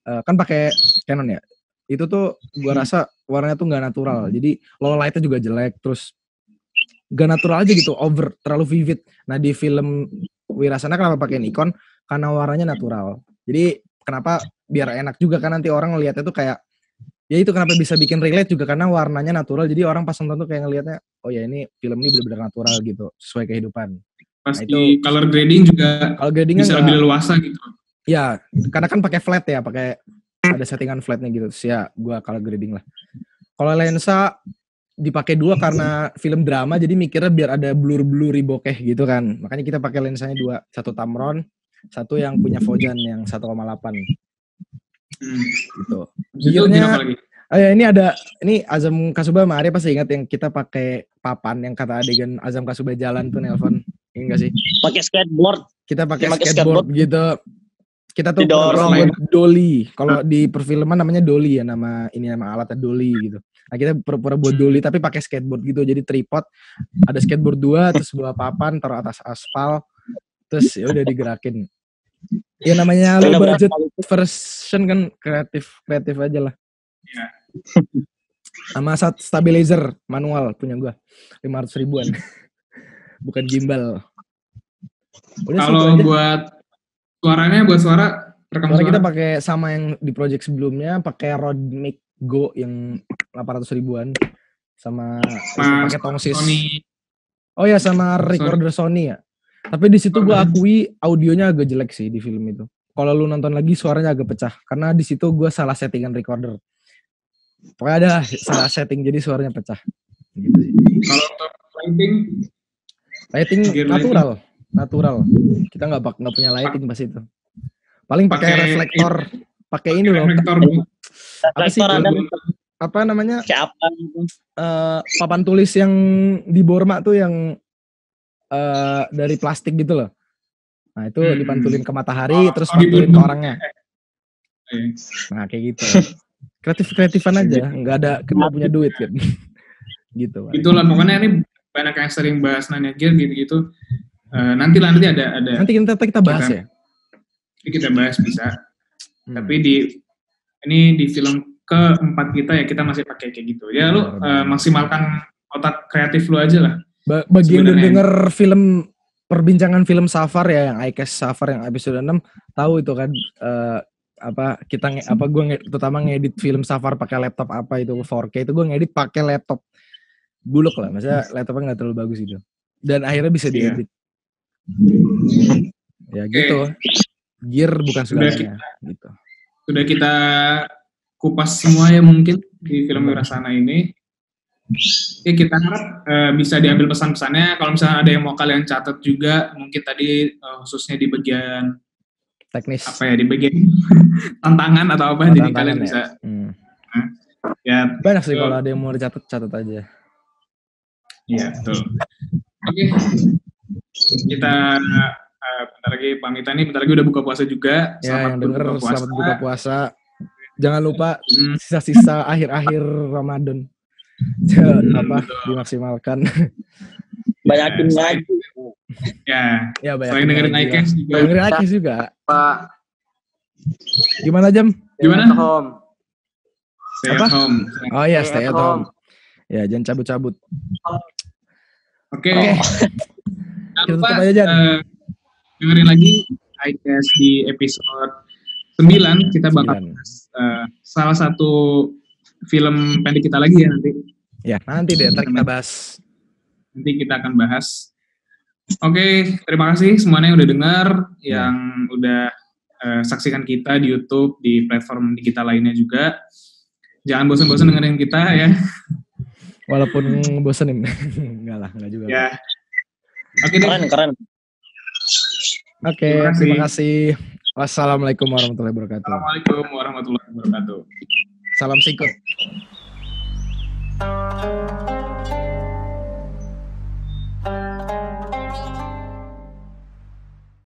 B: kan pakai Canon ya. Itu tuh gua rasa warnanya tuh nggak natural. Jadi low lightnya juga jelek, terus nggak natural aja gitu, over, terlalu vivid. Nah di film Wirasana kenapa pakai Nikon? Karena warnanya natural. Jadi kenapa biar enak juga kan nanti orang ngelihatnya tuh kayak ya itu kenapa bisa bikin relate juga karena warnanya natural. Jadi orang pas nonton tuh kayak ngelihatnya oh ya ini film ini benar-benar natural gitu, sesuai kehidupan.
A: Pas
B: Nah,
A: di color grading juga bisa lebih leluasa gitu.
B: Ya, karena kan pakai flat ya, pakai ada settingan flatnya gitu. Terus ya gua color grading lah. Kalau lensa dipakai 2 karena film drama jadi mikirnya biar ada blur-bluri bokeh gitu kan. Makanya kita pakai lensanya 2, satu Tamron, satu yang punya Fujian yang 1,8. Gitu. Gearnya ini Azam Kasuba sama Arya pasti ingat yang kita pakai papan yang kata adegan Azam Kasuba jalan tuh nelpon. Ini enggak sih?
D: Pakai skateboard.
B: Kita pakai skateboard gitu. Kita tuh dolly. Kalau di perfilman namanya dolly ya, nama alatnya dolly gitu. Nah kita pura-pura buat dolly tapi pakai skateboard gitu. Jadi tripod, ada skateboard 2, terus bawa papan, taruh atas aspal, terus ya udah digerakin. Ya namanya low budget version kan kreatif aja lah.
A: Iya.
B: Sama stabilizer manual punya gua 500 ribuan. Bukan gimbal.
A: Kalau buat suaranya, buat suara rekam suara
B: kita pakai sama yang di project sebelumnya, pakai Rode Mic Go yang 800 ribuan sama pakai tongsis. Sony. Oh ya sama recorder Sony ya. Tapi di situ gue akui audionya agak jelek sih di film itu. Kalau lu nonton lagi suaranya agak pecah karena di situ gue salah settingan recorder. Pokoknya ada salah setting jadi suaranya pecah. Gitu sih.
A: Kalau untuk lighting
B: natural. Kita nggak punya lighting pas itu. Paling pakai reflektor, pakai ini loh. Apa sih? Apa namanya? Papan tulis yang di Borma tuh yang dari plastik gitu loh. Nah itu dipantulin ke matahari, terus pantulin ke orangnya. Nah kayak gitu. Kreatifan aja, nggak punya duit kan. Gitu.
A: Itulah pokoknya ini banyak yang sering bahas nanya gear gitu-gitu. Nanti ada.
B: Nanti kita bahas ya.
A: Kita bahas bisa. Tapi di film keempat kita masih pakai kayak gitu. Ya lu maksimalkan otak kreatif lu aja lah.
B: Bagi yang denger perbincangan film Safar ya yang iCast Safar yang episode 6 tahu itu kan gue terutama ngedit film Safar pakai laptop apa itu 4K itu gue ngedit pakai laptop buluk lah, maksudnya laptopnya nggak terlalu bagus gitu dan akhirnya bisa diedit. Ya gitu. Gear bukan segalanya gitu.
A: Sudah kita kupas semua ya mungkin di film Wirasana ini. Oke, kita harap bisa diambil pesan-pesannya. Kalau misalnya ada yang mau kalian catat juga, mungkin tadi khususnya di bagian
B: teknis,
A: di bagian tantangan atau apa, jadi kalian bisa. Ya
B: banyak sih kalau ada yang mau dicatat aja.
A: Iya betul. Oke, kita bentar lagi pamitan nih. Bentar lagi udah buka puasa juga.
B: Ya, yang denger selamat buka puasa. Jangan lupa sisa-sisa akhir-akhir Ramadan. Dimaksimalkan.
D: Banyakin ngaji.
A: Ya
B: banyak.
A: Selain dengerin
B: iCast juga. Pak. Gimana Jam?
A: Gimana?
C: Stay at home.
B: Oh iya, stay at home. Ya, jangan cabut-cabut.
A: Oke.
B: Kita tutup aja, Jan.
A: Dengerin lagi iCast di episode 9. Kita bakal salah satu film pendek kita lagi ya nanti.
B: Ya, nanti deh, ntar kita bahas.
A: nanti kita akan bahas. Oke, terima kasih semuanya yang udah dengar, yang udah saksikan kita di YouTube, di platform digital lainnya juga. Jangan bosan-bosan dengerin kita ya.
B: Walaupun bosenin. Enggak juga.
A: Ya. Oke deh.
D: Keren.
B: Oke, terima kasih. Wassalamualaikum warahmatullahi wabarakatuh.
A: Assalamualaikum warahmatullahi wabarakatuh.
B: Salam singkut.